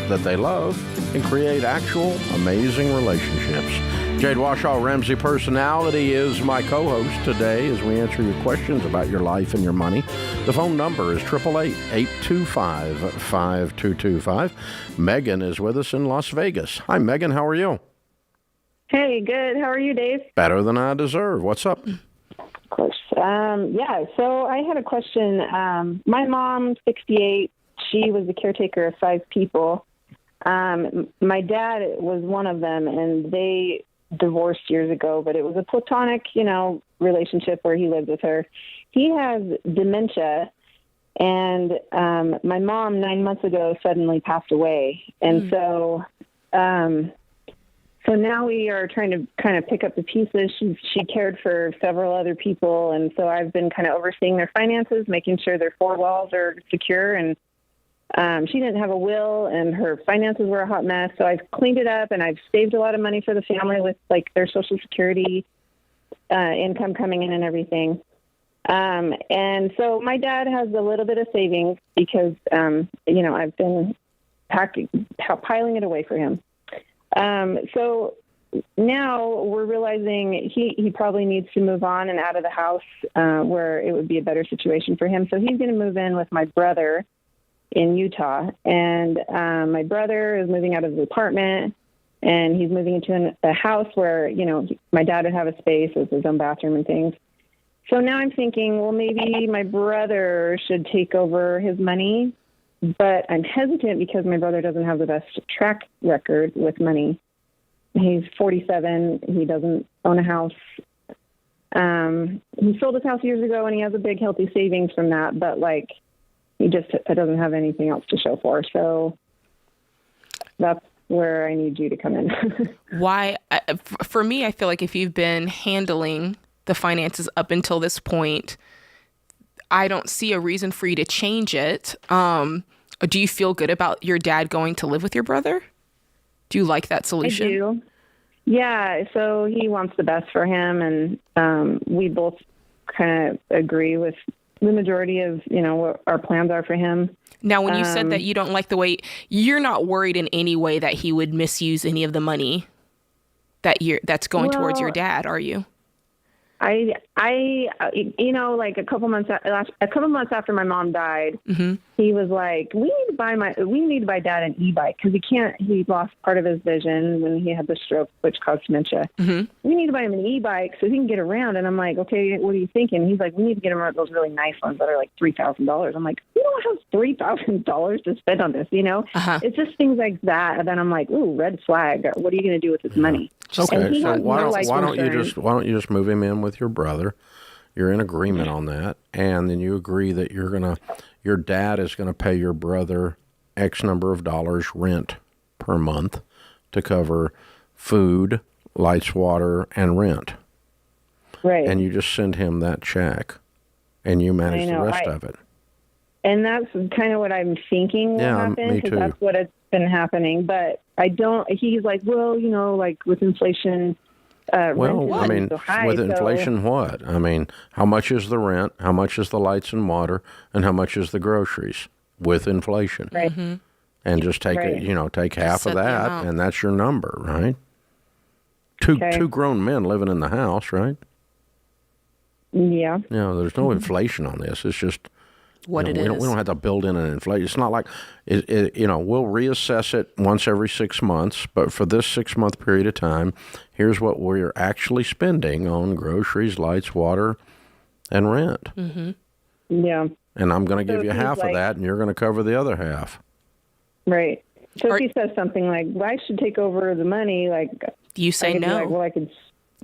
that they love, and create actual amazing relationships. Jade Washaw, Ramsey Personality, is my co-host today as we answer your questions about your life and your money. The phone number is 888-825-5225. Megan is with us in Las Vegas. Hi, Megan. How are you? Hey, good. How are you, Dave? Better than I deserve. What's up? Of course. So I had a question. My mom, 68, she was the caretaker of 5 people. My dad was one of them, and they divorced years ago, but it was a platonic, relationship where he lived with her. He has dementia, and my mom 9 months ago suddenly passed away. And so now we are trying to kind of pick up the pieces. She cared for several other people, and so I've been kind of overseeing their finances, making sure their 4 walls are secure, and she didn't have a will, and her finances were a hot mess. So I've cleaned it up, and I've saved a lot of money for the family with their Social Security income coming in and everything. And so my dad has a little bit of savings because, I've been piling it away for him. So now we're realizing he probably needs to move on and out of the house where it would be a better situation for him. So he's going to move in with my brother in Utah. And my brother is moving out of the apartment, and he's moving into a house where, you know, my dad would have a space with his own bathroom and things. So now I'm thinking, well, maybe my brother should take over his money, but I'm hesitant because my brother doesn't have the best track record with money. He's 47. He doesn't own a house. He sold his house years ago, and he has a big, healthy savings from that. But, like, he just doesn't have anything else to show for. So that's where I need you to come in. Why? For me, I feel like if you've been handling the finances up until this point, I don't see a reason for you to change it. Do you feel good about your dad going to live with your brother? Do you like that solution? I do. Yeah, so he wants the best for him, and we both kind of agree with the majority of, you know, what our plans are for him. Now, when you said that you don't like the way, you're not worried in any way that he would misuse any of the money that's going towards your dad, are you? I, you know, like a couple months after my mom died, he was like, we need to buy Dad an e-bike because he lost part of his vision when he had the stroke, which caused dementia. We need to buy him an e-bike so he can get around. And I'm like, okay, what are you thinking? He's like, we need to get him those really nice ones that are like $3,000. I'm like, you don't have $3,000 to spend on this, you know? It's just things like that. And then I'm like, ooh, red flag. What are you going to do with this money? Okay, so why don't you just move him in with your brother? You're in agreement on that, and then you agree that your dad is gonna pay your brother X number of dollars rent per month to cover food, lights, water, and rent. Right. And you just send him that check, and you manage the rest of it. And that's kind of what I'm thinking will happen, me too. because that's what it's been happening. But he's like, well, you know, like with inflation, well, I mean, so high, with inflation, what? I mean, how much is the rent? How much is the lights and water? And how much is the groceries with inflation? Right. And just take take half of that, and that's your number, right? Two grown men living in the house, right? Yeah. There's no inflation on this. It's just what it is. We don't have to build in an inflation. It's not like we'll reassess it once every 6 months, but for this 6-month period of time, here's what we're actually spending on groceries, lights, water, and rent. Yeah. And I'm going to give you half of that, and you're going to cover the other half. Right. So if he says something like, well, I should take over the money, like... You say no. Like, well, I could...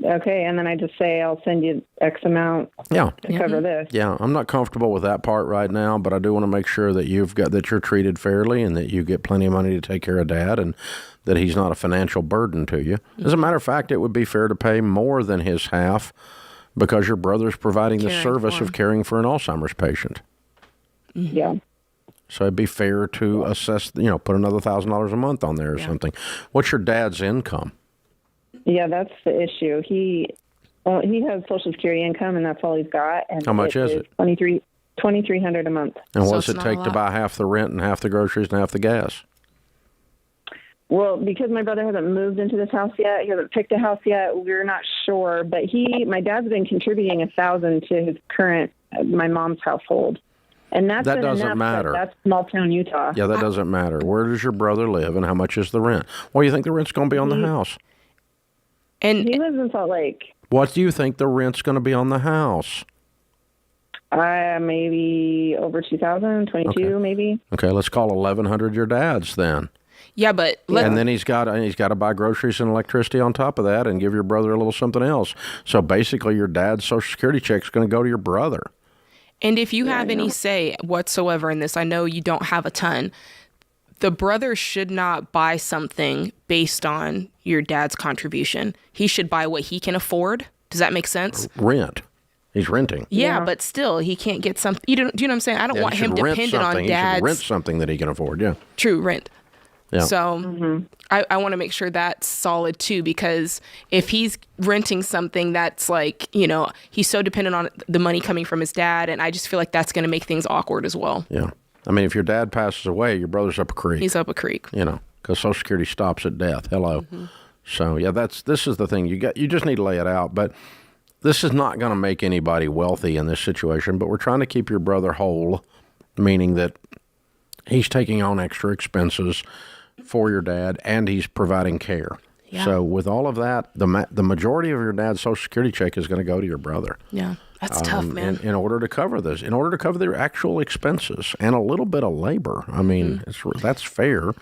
Okay, and then I just say I'll send you X amount to cover this. Yeah, I'm not comfortable with that part right now, but I do want to make sure that you're treated fairly and that you get plenty of money to take care of Dad and that he's not a financial burden to you. As a matter of fact, it would be fair to pay more than his half because your brother's providing the service of caring for an Alzheimer's patient. Yeah. So it'd be fair to assess, put another $1,000 a month on there or something. What's your dad's income? Yeah, that's the issue. He has Social Security income, and that's all he's got. And how much is it? $2,300 a month. And what's it take to buy half the rent and half the groceries and half the gas? Well, because my brother hasn't moved into this house yet, he hasn't picked a house yet, we're not sure. But my dad's been contributing $1,000 to his current, my mom's household. And that doesn't matter. That's small town Utah. Yeah, that doesn't matter. Where does your brother live and how much is the rent? What do you think the rent's going to be on the house? And he lives in Salt Lake. What do you think the rent's going to be on the house? Maybe over $2,000, $2,200 maybe. Okay, let's call $1,100 your dad's then. Yeah, but and then he's got to buy groceries and electricity on top of that, and give your brother a little something else. So basically, your dad's Social Security check is going to go to your brother. And if you have any say whatsoever in this, I know you don't have a ton. The brother should not buy something based on your dad's contribution. He should buy what he can afford. Does that make sense? Rent. He's renting. Yeah, but still, he can't get something. Do you know what I'm saying? I don't want him dependent on dad's. He should rent something that he can afford, yeah. True, rent. Yeah. So I want to make sure that's solid too, because if he's renting something that's like, he's so dependent on the money coming from his dad, and I just feel like that's going to make things awkward as well. Yeah. I mean, if your dad passes away, your brother's up a creek. He's up a creek. Because Social Security stops at death. Hello. So yeah, this is the thing. You just need to lay it out. But this is not going to make anybody wealthy in this situation. But we're trying to keep your brother whole, meaning that he's taking on extra expenses for your dad, and he's providing care. Yeah. So with all of that, the majority of your dad's Social Security check is going to go to your brother. Yeah, that's tough, man. In order to cover this, in order to cover their actual expenses and a little bit of labor. I mean, that's fair.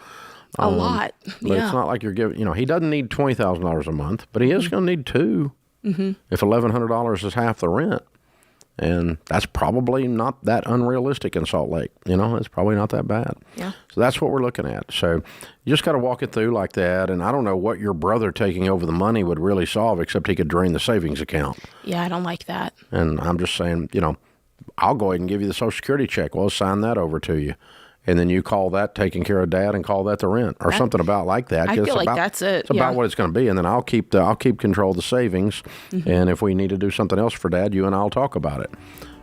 A lot. But it's not like you're giving, he doesn't need $20,000 a month, but he is going to need $2,000 if $1,100 is half the rent. And that's probably not that unrealistic in Salt Lake. It's probably not that bad. Yeah. So that's what we're looking at. So you just got to walk it through like that. And I don't know what your brother taking over the money would really solve, except he could drain the savings account. Yeah, I don't like that. And I'm just saying, I'll go ahead and give you the Social Security check. Well, I'll sign that over to you. And then you call that taking care of dad and call that the rent or something about like that. I feel like that's it. It's about what it's going to be. And then I'll keep control of the savings. And if we need to do something else for dad, you and I'll talk about it.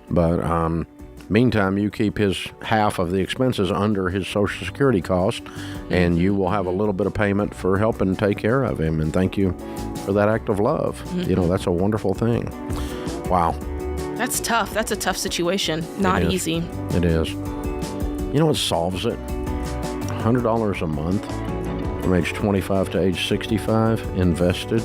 But meantime, you keep his half of the expenses under his Social Security cost, and you will have a little bit of payment for helping take care of him. And thank you for that act of love. That's a wonderful thing. Wow. That's tough. That's a tough situation. Not easy. It is. You know what solves it? $100 a month from age 25 to age 65 invested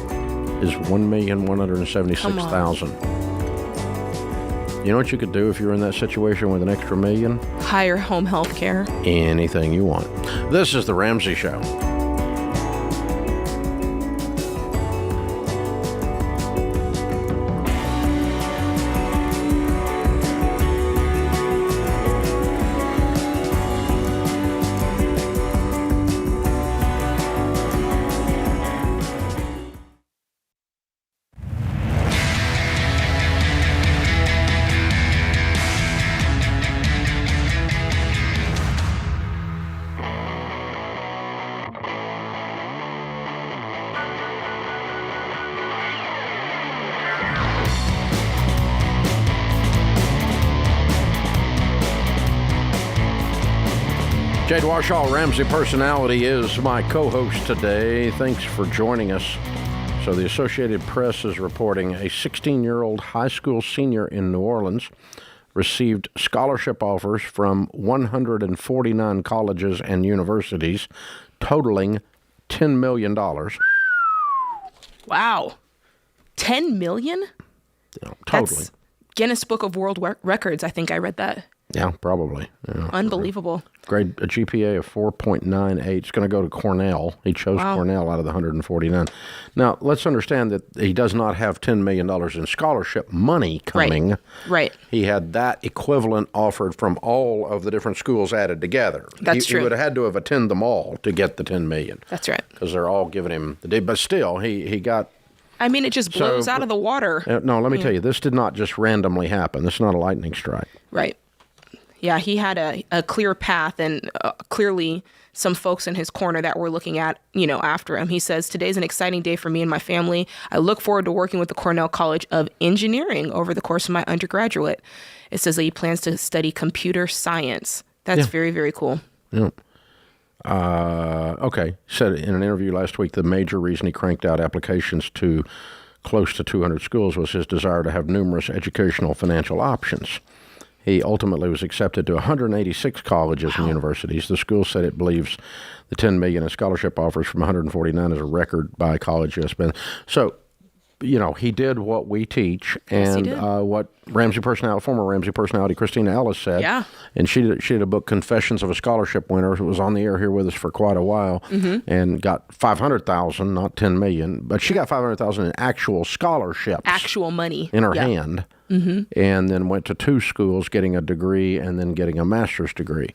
is $1,176,000. You know what you could do if you're in that situation with an extra $1 million? Higher home health care. Anything you want. This is The Ramsey Show. Jade Warshaw, Ramsey Personality, is my co-host today. Thanks for joining us. So the Associated Press is reporting a 16-year-old high school senior in New Orleans received scholarship offers from 149 colleges and universities, totaling $10 million. Wow. $10 million? Yeah, totally. That's Guinness Book of World Records. I think I read that. Yeah, probably. Yeah. Unbelievable. A GPA of 4.98. It's going to go to Cornell. He chose Cornell out of the 149. Now, let's understand that he does not have $10 million in scholarship money coming. Right. He had that equivalent offered from all of the different schools added together. That's true. He would have had to have attended them all to get the $10 million. That's right. Because they're all giving him the day. But still, he got... I mean, it just blows out of the water. No, let me tell you, this did not just randomly happen. This is not a lightning strike. Right. Yeah, he had a clear path and clearly some folks in his corner that were looking at, after him. He says, "Today's an exciting day for me and my family. I look forward to working with the Cornell College of Engineering over the course of my undergraduate." It says that he plans to study computer science. That's very, very cool. Yeah. Okay. Said in an interview last week, the major reason he cranked out applications to close to 200 schools was his desire to have numerous educational financial options. He ultimately was accepted to 186 colleges and universities. The school said it believes the $10 million in scholarship offers from 149 is a record by College US. So, he did what we teach and what former Ramsey personality Christina Ellis said. Yeah. And she did a book, Confessions of a Scholarship Winner. It was on the air here with us for quite a while and got $500,000, not $10 million, but she got $500,000 in actual scholarships. Actual money. In her hand. And then went to 2 schools getting a degree and then getting a master's degree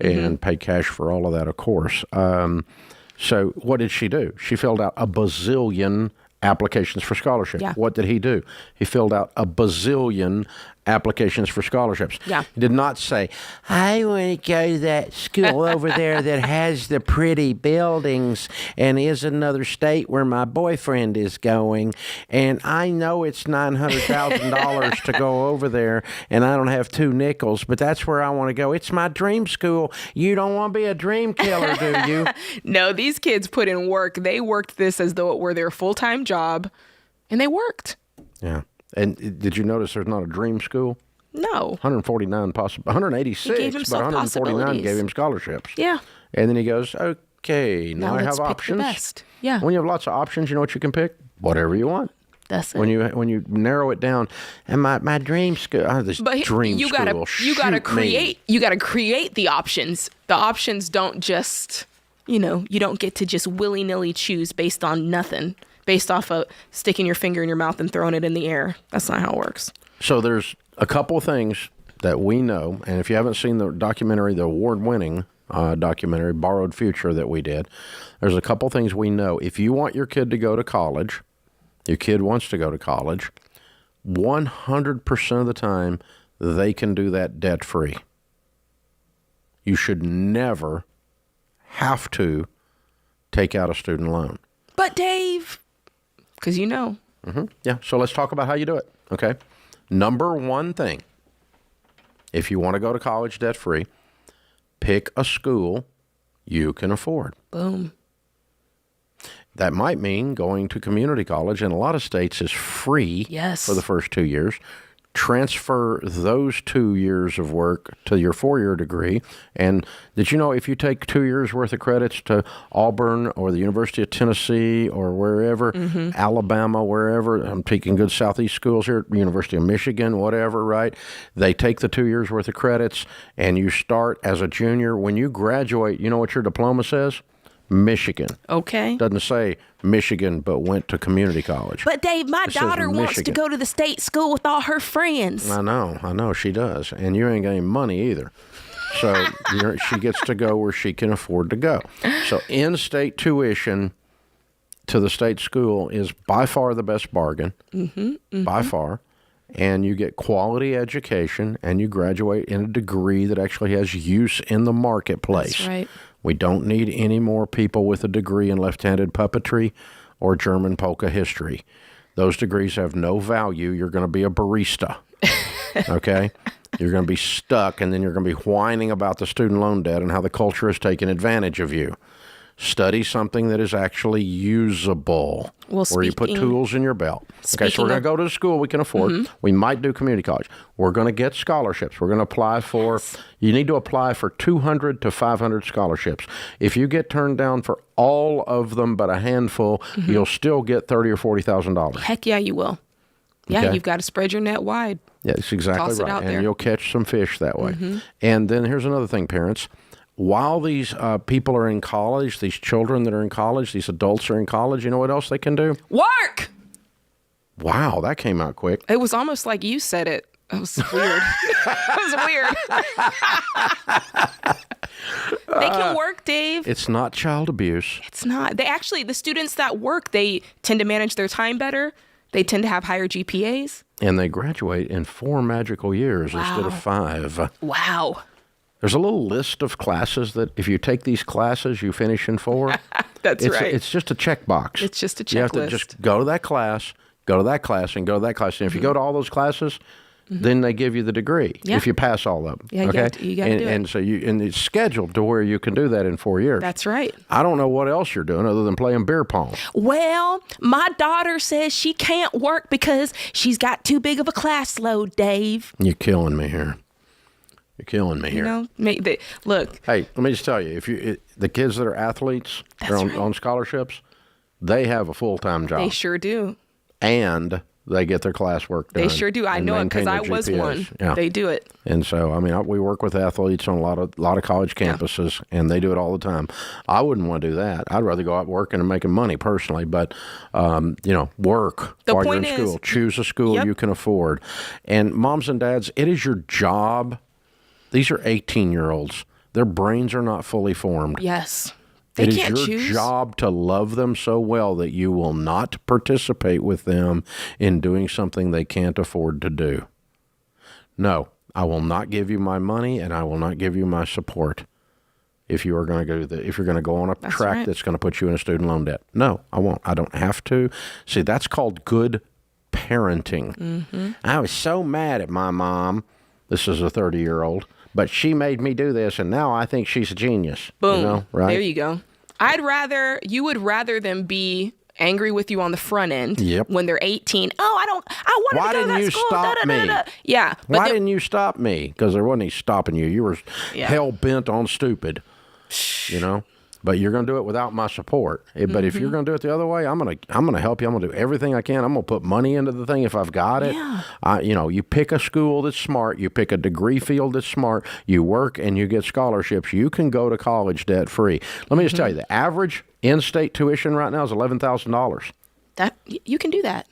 and paid cash for all of that, of course. So what did she do? She filled out a bazillion applications for scholarship. Yeah. What did he do? He filled out a bazillion applications for scholarships. Yeah. He did not say, I want to go to that school over there that has the pretty buildings and is another state where my boyfriend is going. And I know it's $900,000 to go over there, and I don't have 2 nickels, but that's where I want to go. It's my dream school. You don't want to be a dream killer, do you? No, these kids put in work. They worked this as though it were their full-time job, and they worked. Yeah. And did you notice there's not a dream school? No. 149 possible, 186, but 149 gave him scholarships. Yeah. And then he goes, okay, now I let's have pick options. The best. Yeah. When you have lots of options, you know what you can pick? Whatever you want. That's it. When you narrow it down, and my dream school, dream you school. gotta create the options. The options don't just, you don't get to just willy-nilly choose based on nothing. Based off of sticking your finger in your mouth and throwing it in the air. That's not how it works. So there's a couple of things that we know, and if you haven't seen the documentary, the award-winning documentary, Borrowed Future, that we did, there's a couple of things we know. If you want your kid to go to college, your kid wants to go to college, 100% of the time, they can do that debt-free. You should never have to take out a student loan. But Dave... Because Mm-hmm. Yeah, so let's talk about how you do it, okay? Number one thing, if you want to go to college debt-free, pick a school you can afford. Boom. That might mean going to community college in a lot of states is free for the first 2 years. Transfer those 2 years of work to your 4-year degree. And did you know if you take 2 years worth of credits to Auburn or the University of Tennessee or wherever, Alabama, wherever, I'm taking good Southeast schools here, University of Michigan, whatever, right? They take the 2 years worth of credits and you start as a junior. When you graduate, you know what your diploma says? Michigan. Okay. Doesn't say Michigan, but went to community college. But Dave, my daughter wants to go to the state school with all her friends. I know she does. And you ain't got any money either. So she gets to go where she can afford to go. So in-state tuition to the state school is by far the best bargain, by far. And you get quality education and you graduate in a degree that actually has use in the marketplace. That's right. We don't need any more people with a degree in left-handed puppetry or German polka history. Those degrees have no value. You're going to be a barista, okay? You're going to be stuck, and then you're going to be whining about the student loan debt and how the culture has taken advantage of you. Study something that is actually usable, where you put tools in your belt. Okay, so we're going to go to the school we can afford. We might do community college. We're going to get scholarships. We're going to apply for, you need to apply for 200 to 500 scholarships. If you get turned down for all of them but a handful, you'll still get $30,000 or $40,000. Heck yeah, you will. Yeah, Okay? You've got to spread your net wide. Yeah, that's exactly Toss it right. out And there. you'll catch some fish that way. And then here's another thing, parents. While these people are in college, these children that are in college, these adults are in college, you know what else they can do? Work! Wow, that came out quick. It was almost like you said it. It was weird. It was weird. They can work, Dave. It's not child abuse. It's not. The students that work, they tend to manage their time better. They tend to have higher GPAs. And they graduate in 4 magical years instead of 5. Wow. There's a little list of classes that if you take these classes, you finish in 4. That's right. It's just a checkbox. It's just a checklist. You have to just go to that class, go to that class, and go to that class. And if you go to all those classes, then they give you the degree if you pass all of them. Yeah, okay? you got to do it. And so it's scheduled to where you can do that in 4 years. That's right. I don't know what else you're doing other than playing beer pong. Well, my daughter says she can't work because she's got too big of a class load, Dave. You're killing me here. You're killing me here. Look. Hey, let me just tell you, the kids that are athletes, they're on scholarships, they have a full-time job. They sure do. And they get their classwork done. They sure do. I know it because I was one. Yeah. They do it. And so, we work with athletes on a lot of college campuses, and they do it all the time. I wouldn't want to do that. I'd rather go out working and making money personally. But, work while you're in school. Choose a school you can afford. And moms and dads, it is your job. These are 18-year-olds. Their brains are not fully formed. Yes. It is your job to love them so well that you will not participate with them in doing something they can't afford to do. No, I will not give you my money, and I will not give you my support if you are going to go on a track that's going to put you in a student loan debt. No, I won't. I don't have to. See, that's called good parenting. Mm-hmm. I was so mad at my mom. This is a 30-year-old, but she made me do this, and now I think she's a genius. Boom. You know, right? There you go. You would rather them be angry with you on the front end when they're 18. I wanted to go to that school. Why didn't you stop me? Yeah. Why didn't you stop me? Because there wasn't any stopping you. You were hell-bent on stupid, you know? But you're going to do it without my support. But if you're going to do it the other way, I'm going to help you. I'm going to do everything I can. I'm going to put money into the thing if I've got it. Yeah. You pick a school that's smart. You pick a degree field that's smart. You work and you get scholarships. You can go to college debt-free. Let me just tell you, the average in-state tuition right now is $11,000. You can do that.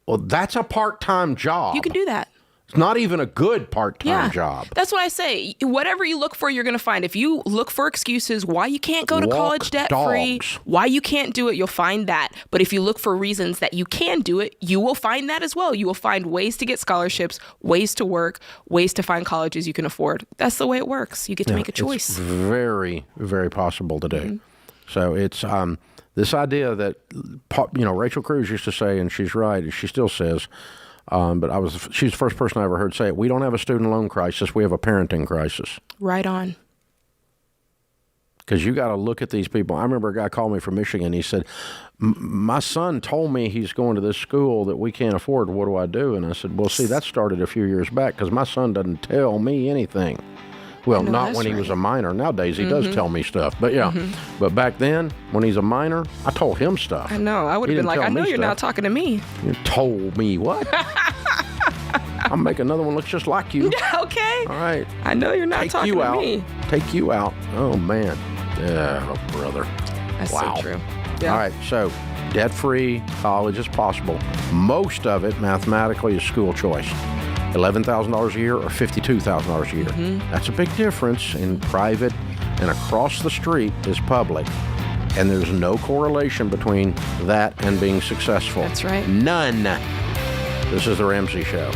Well, that's a part-time job. You can do that. It's not even a good part-time job. That's what I say. Whatever you look for, you're going to find. If you look for excuses why you can't go to college debt-free, why you can't do it, you'll find that. But if you look for reasons that you can do it, you will find that as well. You will find ways to get scholarships, ways to work, ways to find colleges you can afford. That's the way it works. You get to make a choice. It's very, very possible to do. So it's this idea that, Rachel Cruz used to say, and she's right, she still says, but she's the first person I ever heard say it. We don't have a student loan crisis. We have a parenting crisis. Right on. Because you got to look at these people. I remember a guy called me from Michigan. He said, my son told me he's going to this school that we can't afford. What do I do? And I said, well, see, that started a few years back because my son doesn't tell me anything. Well, not when he was a minor. Nowadays, he does tell me stuff. But but back then, when he's a minor, I told him stuff. I know. I would have been like, I know you're not talking to me. You told me what? I'll make another one look just like you. Okay. All right. I know you're not talking to me. Take you out. Oh, man. Oh, brother. That's so true. Yeah. All right. So, debt-free college is possible. Most of it, mathematically, is school choice. $11,000 a year or $52,000 a year. That's a big difference in private, and across the street is public. And there's no correlation between that and being successful. That's right. None. This is The Ramsey Show.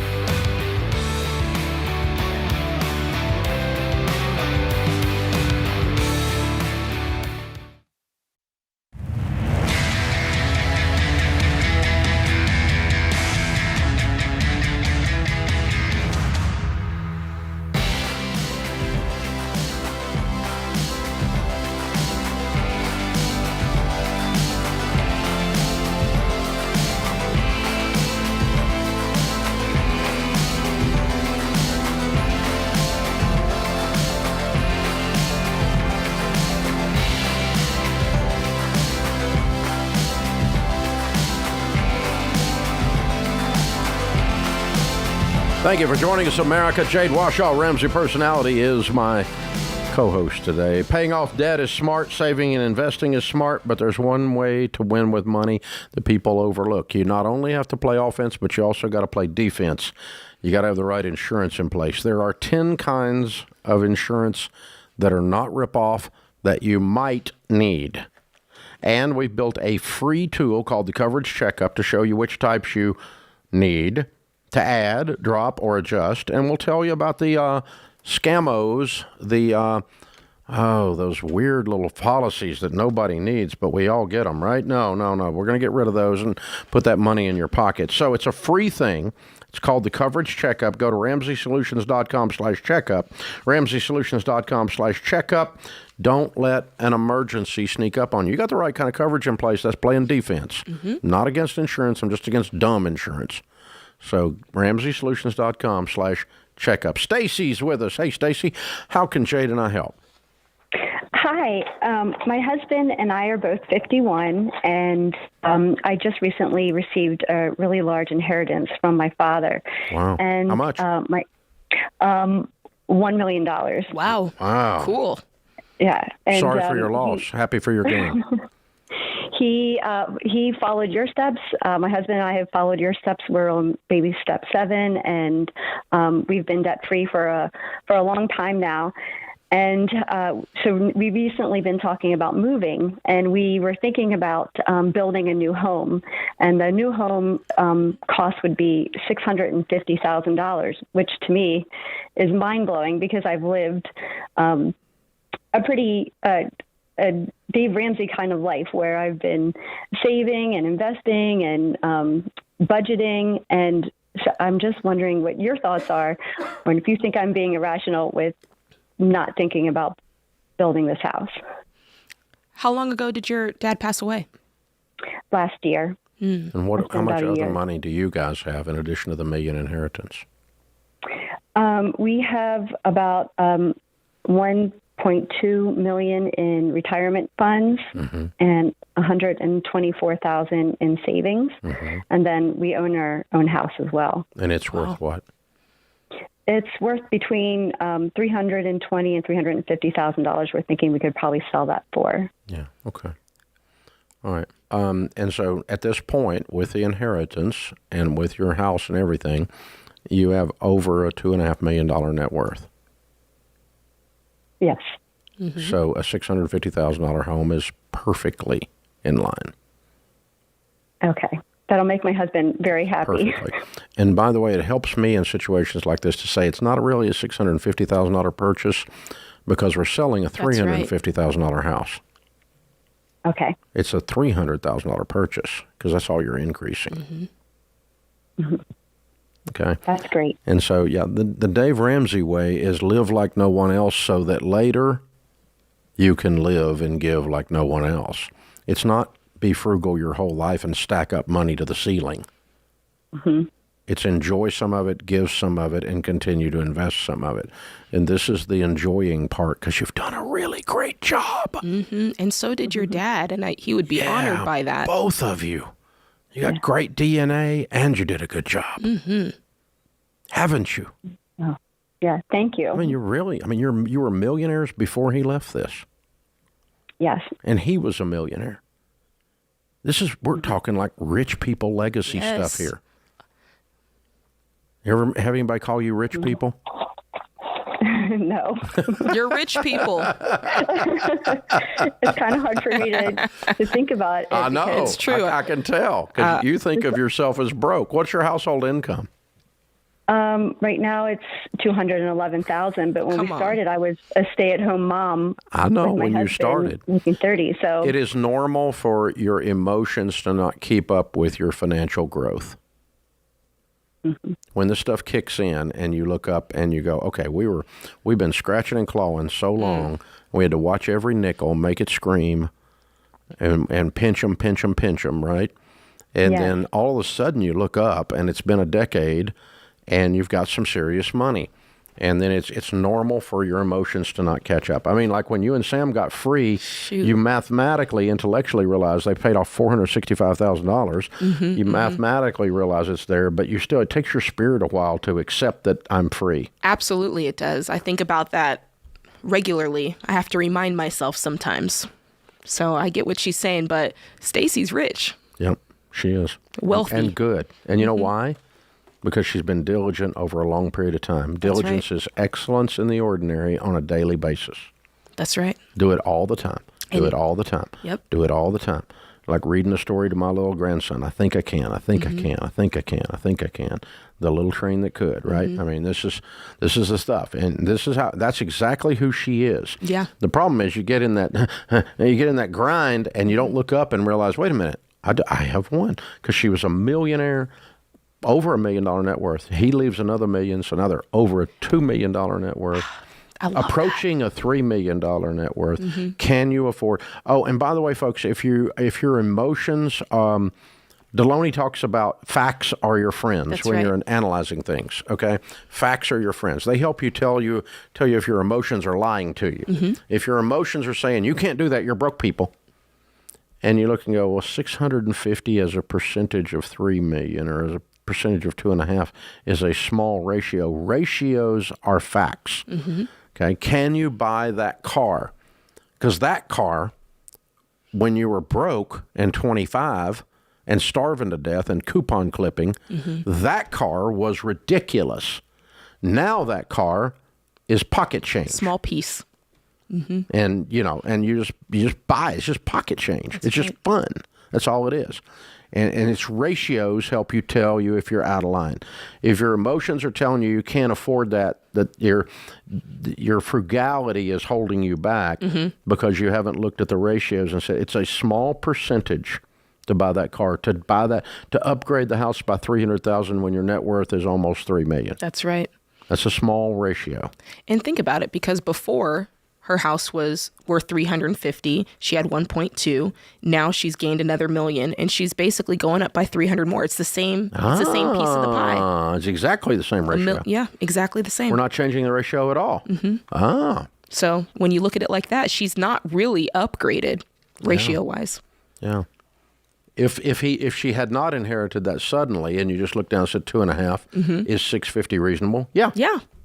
Thank you for joining us, America. Jade Washoe, Ramsey Personality, is my co-host today. Paying off debt is smart. Saving and investing is smart. But there's one way to win with money that people overlook. You not only have to play offense, but you also got to play defense. You got to have the right insurance in place. There are 10 kinds of insurance that are not rip-off that you might need. And we've built a free tool called the Coverage Checkup to show you which types you need to add, drop, or adjust. And we'll tell you about the scamos, those weird little policies that nobody needs, but we all get them, right? No. We're going to get rid of those and put that money in your pocket. So it's a free thing. It's called the Coverage Checkup. Go to RamseySolutions.com/checkup. RamseySolutions.com/checkup. Don't let an emergency sneak up on you. You got the right kind of coverage in place. That's playing defense. Not against insurance. I'm just against dumb insurance. So RamseySolutions.com/checkup. Stacy's with us. Hey, Stacy, how can Jade and I help? Hi. My husband and I are both 51, and I just recently received a really large inheritance from my father. Wow. And how much? $1 million. Wow. Cool. Yeah. And, sorry for your loss. Happy for your gain. He followed your steps. My husband and I have followed your steps. We're on baby step 7, and we've been debt free for a long time now. And so we've recently been talking about moving, and we were thinking about building a new home. And the new home cost would be $650,000, which to me is mind-blowing because I've lived a pretty a Dave Ramsey kind of life where I've been saving and investing and budgeting. And so I'm just wondering what your thoughts are, or if you think I'm being irrational with not thinking about building this house. How long ago did your dad pass away? Last year. And how much other money do you guys have in addition to the $1 million inheritance? We have about $1.2 million in retirement funds and $124,000 in savings, and then we own our own house as well. And it's worth what? It's worth between $320,000 and $350,000. We're thinking we could probably sell that for. Yeah. Okay. All right. And so at this point, with the inheritance and with your house and everything, you have over a $2.5 million net worth. Yes. So a $650,000 home is perfectly in line. Okay. That'll make my husband very happy. Perfectly. And by the way, it helps me in situations like this to say it's not really a $650,000 purchase because we're selling a $350,000 house. Okay. It's a $300,000 purchase because that's all you're increasing. Okay. That's great. And so, yeah, the Dave Ramsey way is live like no one else so that later you can live and give like no one else. It's not be frugal your whole life and stack up money to the ceiling. It's enjoy some of it, give some of it, and continue to invest some of it. And this is the enjoying part because you've done a really great job. And so did your dad, and he would be honored by that. Both of you. You got great DNA, and you did a good job. Haven't you? Oh, yeah, thank you. I mean, you were millionaires before he left this. Yes. And he was a millionaire. We're talking like rich people legacy stuff here. You ever have anybody call you rich people? No. You're rich people. It's kind of hard for me to think about it. I know. It's true. I can tell because you think of yourself as broke. What's your household income? Right now it's $211,000, but when we started, I was a stay-at-home mom. I know when you started. Making 30, so it is normal for your emotions to not keep up with your financial growth. When this stuff kicks in and you look up and you go, okay, we've been scratching and clawing so long, we had to watch every nickel, make it scream, and pinch them, right? And then all of a sudden you look up and it's been a decade and you've got some serious money. And then it's normal for your emotions to not catch up. I mean, like when you and Sam got free, you mathematically, intellectually realize they paid off $465,000. You mathematically realize it's there, but it takes your spirit a while to accept that I'm free. Absolutely, it does. I think about that regularly. I have to remind myself sometimes. So I get what she's saying, but Stacy's rich. Yep, she is. Wealthy. And good. And you know why? Because she's been diligent over a long period of time. Diligence is excellence in the ordinary on a daily basis. That's right. Do it all the time. Do it all the time. Yep. Do it all the time. Like reading a story to my little grandson. I think I can. I think I can. I think I can. I think I can. The little train that could, right? I mean, this is the stuff, and that's exactly who she is. Yeah. The problem is you get in that grind, and you don't look up and realize, wait a minute, I have won because she was a millionaire. Over $1 million net worth. He leaves another $1 million, so now they're over a $2 million net worth. Approaching a $3 million net worth. Can you afford? Oh, and by the way, folks, if your emotions, Deloney talks about facts are your friends you're analyzing things. Okay, facts are your friends. They help you tell you if your emotions are lying to you. If your emotions are saying you can't do that, you're broke people. And you look and go, well, 650 as a percentage of 3 million or as a percentage of 2.5 is a small ratio. Ratios are facts. Okay, can you buy that car? Because that car, when you were broke and 25 and starving to death and coupon clipping, that car was ridiculous. Now that car is pocket change. Small piece. And and you just buy. It's just pocket change. It's just fun. That's all it is. And its ratios help you tell you if you're out of line. If your emotions are telling you can't afford that your frugality is holding you back because you haven't looked at the ratios and said it's a small percentage to buy that car, to upgrade the house by $300,000 when your net worth is almost $3 million. That's right. That's a small ratio. And think about it, because before her house was worth $350, she had 1.2. Now she's gained another $1 million, and she's basically going up by 300 more. It's the same. It's the same piece of the pie. It's exactly the same ratio. Yeah, exactly the same. We're not changing the ratio at all. So when you look at it like that, she's not really upgraded ratio-wise. Yeah. If she had not inherited that suddenly, and you just looked down and said 2.5, is $650 reasonable? Yeah.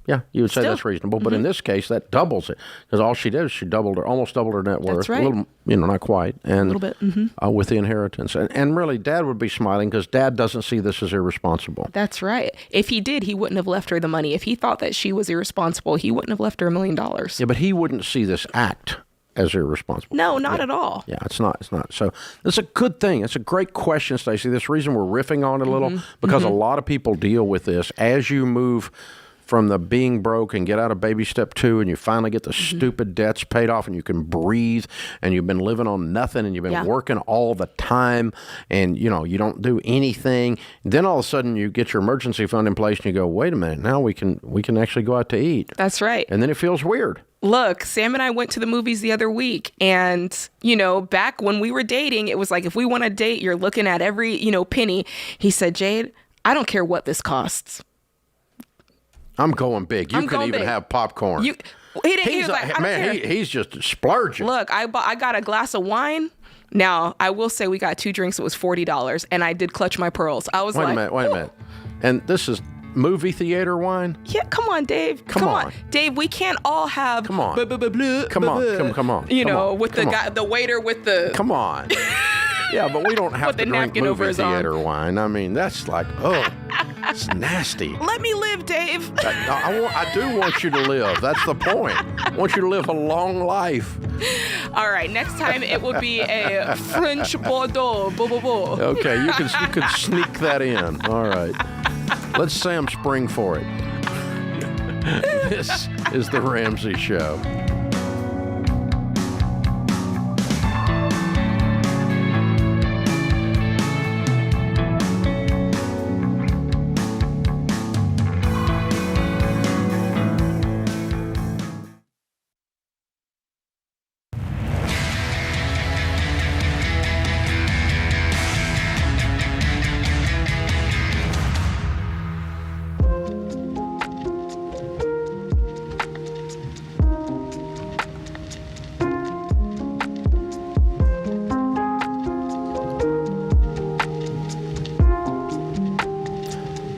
Yeah, you would say that's reasonable, but in this case, that doubles it, because all she did is she almost doubled her net worth. That's right. A little, not quite, and a little bit with the inheritance, and really, Dad would be smiling because Dad doesn't see this as irresponsible. That's right. If he did, he wouldn't have left her the money. If he thought that she was irresponsible, he wouldn't have left her $1 million. Yeah, but he wouldn't see this act as irresponsible. No, not at all. Yeah, it's not. So it's a good thing. It's a great question, Stacey. This reason we're riffing on it a little, because a lot of people deal with this as you move from the being broke and get out of baby step 2, and you finally get the stupid debts paid off, and you can breathe, and you've been living on nothing, and you've been working all the time, and you don't do anything. Then all of a sudden you get your emergency fund in place, and you go, wait a minute, now we can actually go out to eat. That's right. And then it feels weird. Look, Sam and I went to the movies the other week, and, back when we were dating, it was like, if we want to date, you're looking at every, penny. He said, Jade, I don't care what this costs. I'm going big. You can even have popcorn. He's just splurging. Look, I got a glass of wine. Now, I will say we got 2 drinks. It was $40, and I did clutch my pearls. I was Wait a minute. And this is movie theater wine? Yeah, come on, Dave. Come on. Dave, we can't all have... Come on. Come on. With the guy, the waiter with the... Come on. Yeah, but we don't have to drink movie theater wine. I mean, that's like, it's nasty. Let me live, Dave. I do want you to live. That's the point. I want you to live a long life. All right, next time it will be a French Bordeaux. Okay, you can sneak that in. All right. Let Sam spring for it. This is The Ramsey Show.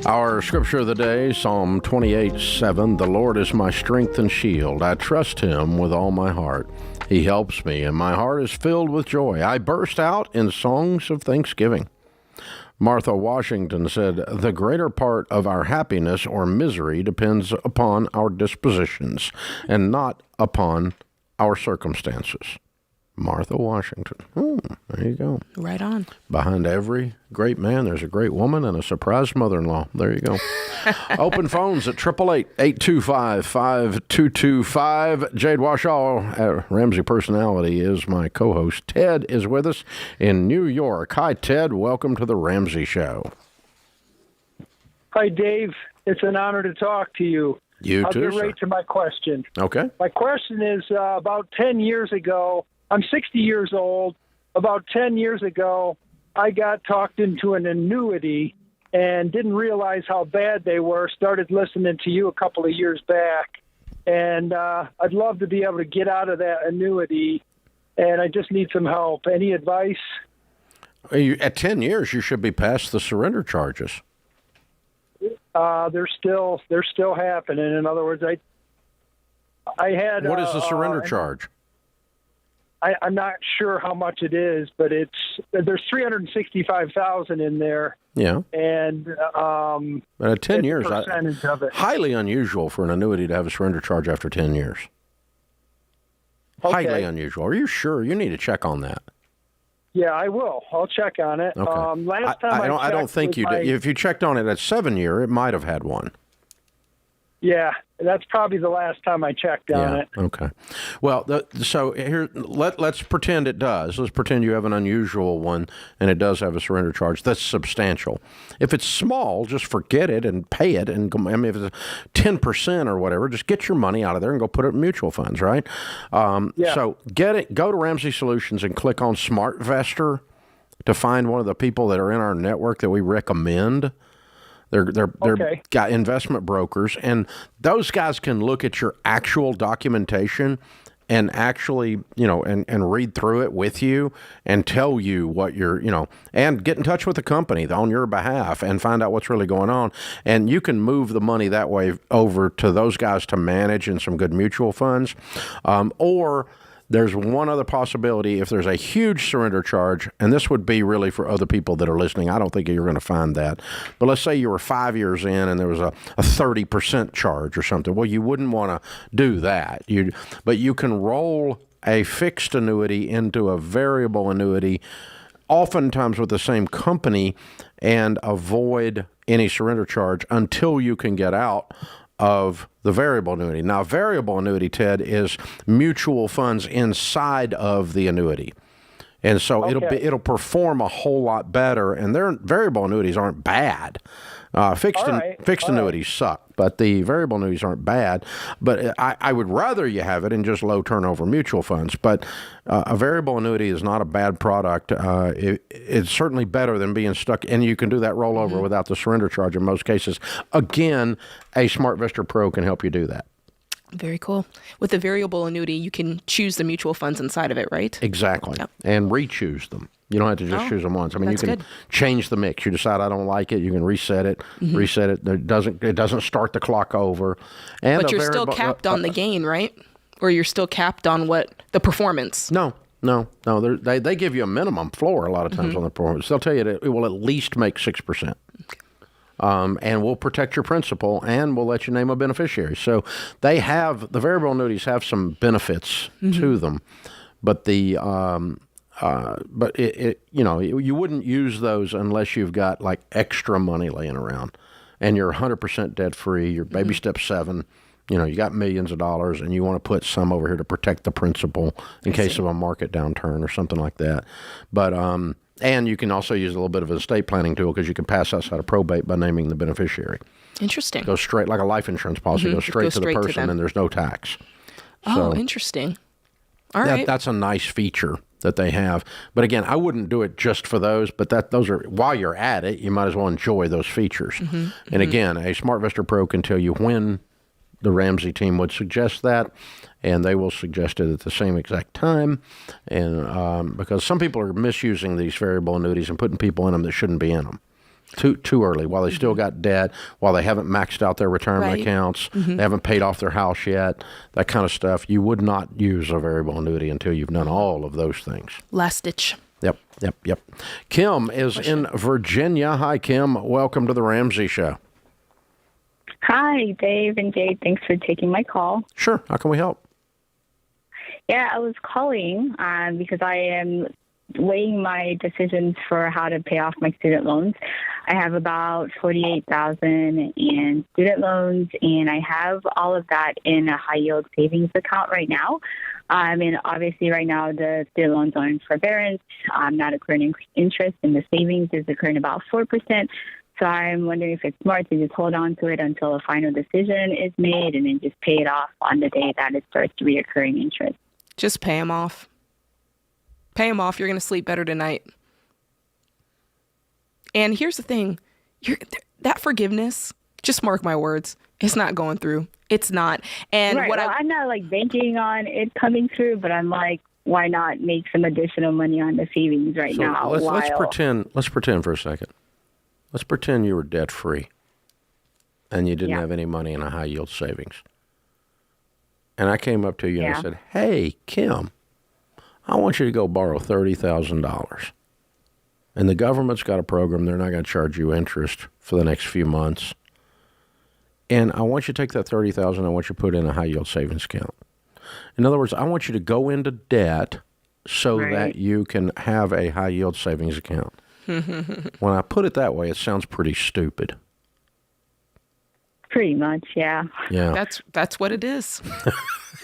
Our scripture of the day, Psalm 28:7, the Lord is my strength and shield. I trust him with all my heart. He helps me, and my heart is filled with joy. I burst out in songs of thanksgiving. Martha Washington said, the greater part of our happiness or misery depends upon our dispositions and not upon our circumstances. Martha Washington. There you go. Right on. Behind every great man, there's a great woman and a surprised mother-in-law. There you go. Open phones at 888-825-5225. Jade Washaw, Ramsey Personality, is my co-host. Ted is with us in New York. Hi, Ted. Welcome to The Ramsey Show. Hi, Dave. It's an honor to talk to you. You too, I'll get right to my question. Okay. My question is, about 10 years ago, I'm 60 years old. About 10 years ago, I got talked into an annuity and didn't realize how bad they were. Started listening to you a couple of years back. And I'd love to be able to get out of that annuity, and I just need some help. Any advice? At 10 years, you should be past the surrender charges. They're still happening. In other words, I had... What is the surrender charge? I'm not sure how much it is, but there's $365,000 in there. Yeah. And at 10 years, percentage of it. Highly unusual for an annuity to have a surrender charge after 10 years. Highly unusual. Are you sure? You need to check on that. Yeah, I will. I'll check on it. Okay. Last time I don't think you did. If you checked on it at 7-year, it might have had one. Yeah, that's probably the last time I checked on it. Okay. Well, so here, let's pretend it does. Let's pretend you have an unusual one, and it does have a surrender charge that's substantial. If it's small, just forget it and pay it. And if it's 10% or whatever, just get your money out of there and go put it in mutual funds, right? So get it. Go to Ramsey Solutions and click on SmartVestor to find one of the people that are in our network that we recommend. They're got investment brokers, and those guys can look at your actual documentation and actually, and read through it with you and tell you what you're, and get in touch with the company on your behalf and find out what's really going on. And you can move the money that way over to those guys to manage in some good mutual funds, or there's one other possibility. If there's a huge surrender charge, and this would be really for other people that are listening, I don't think you're going to find that. But let's say you were 5 years in and there was a 30% charge or something. Well, you wouldn't want to do that. But you can roll a fixed annuity into a variable annuity, oftentimes with the same company, and avoid any surrender charge until you can get out of the variable annuity. Now, variable annuity, Ted, is mutual funds inside of the annuity. And so it'll perform a whole lot better, and their variable annuities aren't bad. Fixed annuities suck, but the variable annuities aren't bad. But I would rather you have it in just low turnover mutual funds. But a variable annuity is not a bad product. It's certainly better than being stuck, and you can do that rollover without the surrender charge in most cases. Again, a SmartVestor Pro can help you do that. Very cool. With the variable annuity, you can choose the mutual funds inside of it, right? Exactly. Yep. And re-choose them. You don't have to just choose them once. I mean, you can change the mix. You decide I don't like it, you can reset it. It doesn't start the clock over. And but you're still capped on the gain, right? Or you're still capped on what the performance? No. They give you a minimum floor a lot of times on the performance. They'll tell you that it will at least make 6%. And we'll protect your principal, and we'll let you name a beneficiary. So the variable annuities have some benefits to them, but you wouldn't use those unless you've got like extra money laying around, and you're 100% debt free. You're baby step 7. You got millions of dollars, and you want to put some over here to protect the principal in case of a market downturn or something like that. But and you can also use a little bit of an estate planning tool because you can pass outside of probate by naming the beneficiary. Interesting. Go straight, like a life insurance policy, goes straight to the person, and there's no tax. Oh, interesting. All right. That's a nice feature that they have. But again, I wouldn't do it just for those, but those are, while you're at it, you might as well enjoy those features. And again, a SmartVestor Pro can tell you when the Ramsey team would suggest that, and they will suggest it at the same exact time. And because some people are misusing these variable annuities and putting people in them that shouldn't be in them too early, while they still got debt, while they haven't maxed out their retirement accounts, they haven't paid off their house yet, that kind of stuff. You would not use a variable annuity until you've done all of those things. Last ditch. Yep. Kim is in Virginia. Hi, Kim. Welcome to the Ramsey Show. Hi, Dave and Jade. Thanks for taking my call. Sure. How can we help? Yeah, I was calling because I am weighing my decisions for how to pay off my student loans. I have about $48,000 in student loans, and I have all of that in a high-yield savings account right now. And obviously right now the student loans are in forbearance. I'm not accruing interest, and the savings is accruing about 4%. So I'm wondering if it's smart to just hold on to it until a final decision is made and then just pay it off on the day that it starts reoccurring interest. Just pay them off. Pay them off. You're going to sleep better tonight. And here's the thing. That forgiveness, just mark my words, it's not going through. It's not. And right. I'm not like banking on it coming through, but I'm like, why not make some additional money on the savings now? Let's pretend for a second. Let's pretend you were debt-free and you didn't have any money in a high-yield savings. And I came up to you and I said, hey, Kim, I want you to go borrow $30,000. And the government's got a program. They're not going to charge you interest for the next few months. And I want you to take that $30,000. I want you to put it in a high-yield savings account. In other words, I want you to go into debt so that you can have a high yield savings account. When I put it that way, it sounds pretty stupid. Pretty much, yeah. Yeah. That's what it is.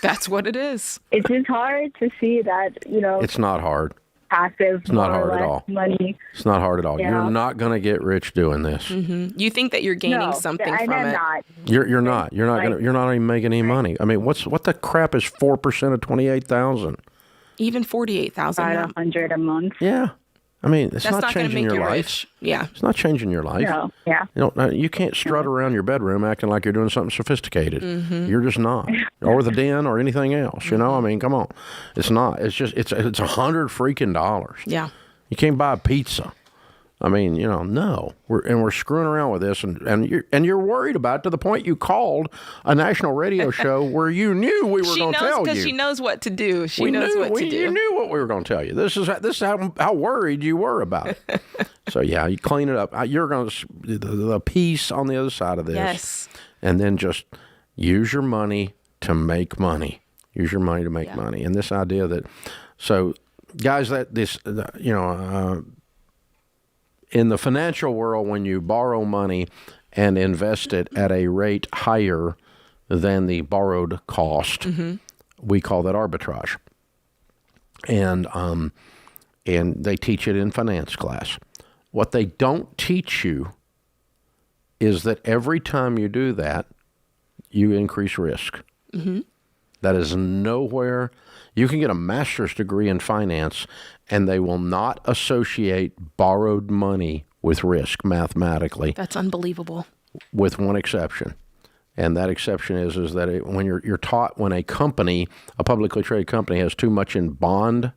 That's what it is. It's just hard to see that, It's not hard. Passive. It's not hard at all. Money. It's not hard at all. Yeah. You're not going to get rich doing this. Mm-hmm. You think that you're gaining something from it? Not. You're not. You're not You're not even making any money. I mean, what the crap is 4% of 28,000? Even 48,000. $500 a month. Yeah. I mean, it's That's not changing gonna make your you life. rich. Yeah. It's not changing your life. No. Yeah. You can't strut around your bedroom acting like you're doing something sophisticated. You're just not. Or the den or anything else. I mean, come on. It's not. It's just it's $100 freaking dollars. Yeah. You can't buy a pizza. I mean, no. We're screwing around with this, and you're worried about it to the point you called a national radio show where you knew we were going to tell you. Because she knows what to do. You knew what we were going to tell you. This is how worried you were about it. So yeah, you clean it up. You're going to the piece on the other side of this. Yes. And then just use your money to make money. Use your money to make money. And this idea that, so guys, in the financial world, when you borrow money and invest it at a rate higher than the borrowed cost, we call that arbitrage. And they teach it in finance class. What they don't teach you is that every time you do that, you increase risk. That is nowhere. You can get a master's degree in finance, and they will not associate borrowed money with risk mathematically. That's unbelievable. With one exception. And that exception is that when you're taught when a publicly traded company has too much in bond,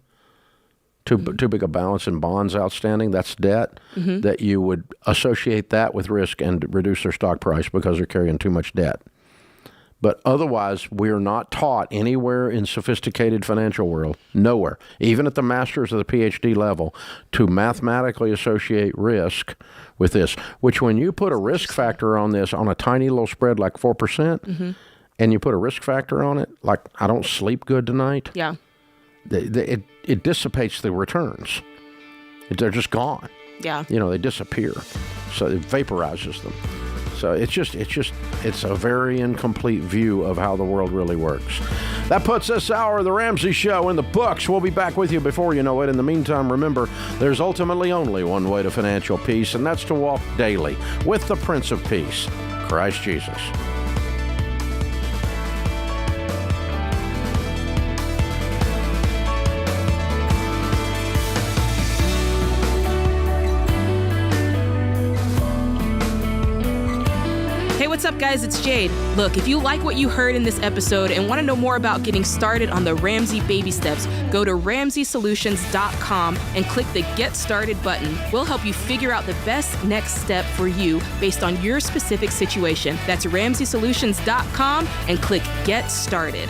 too big a balance in bonds outstanding, that's debt, that you would associate that with risk and reduce their stock price because they're carrying too much debt. But otherwise, we're not taught anywhere in sophisticated financial world, nowhere, even at the master's or the PhD level, to mathematically associate risk with this, which when you put a risk factor on this on a tiny little spread like 4%, and you put a risk factor on it, like I don't sleep good tonight, it dissipates the returns. They're just gone. Yeah. They disappear. So it vaporizes them. So it's a very incomplete view of how the world really works. That puts this hour of the Ramsey Show in the books. We'll be back with you before you know it. In the meantime, remember, there's ultimately only one way to financial peace, and that's to walk daily with the Prince of Peace, Christ Jesus. What's up, guys? It's Jade. Look, if you like what you heard in this episode and want to know more about getting started on the Ramsey baby steps, go to RamseySolutions.com and click the Get Started button. We'll help you figure out the best next step for you based on your specific situation. That's RamseySolutions.com and click Get Started.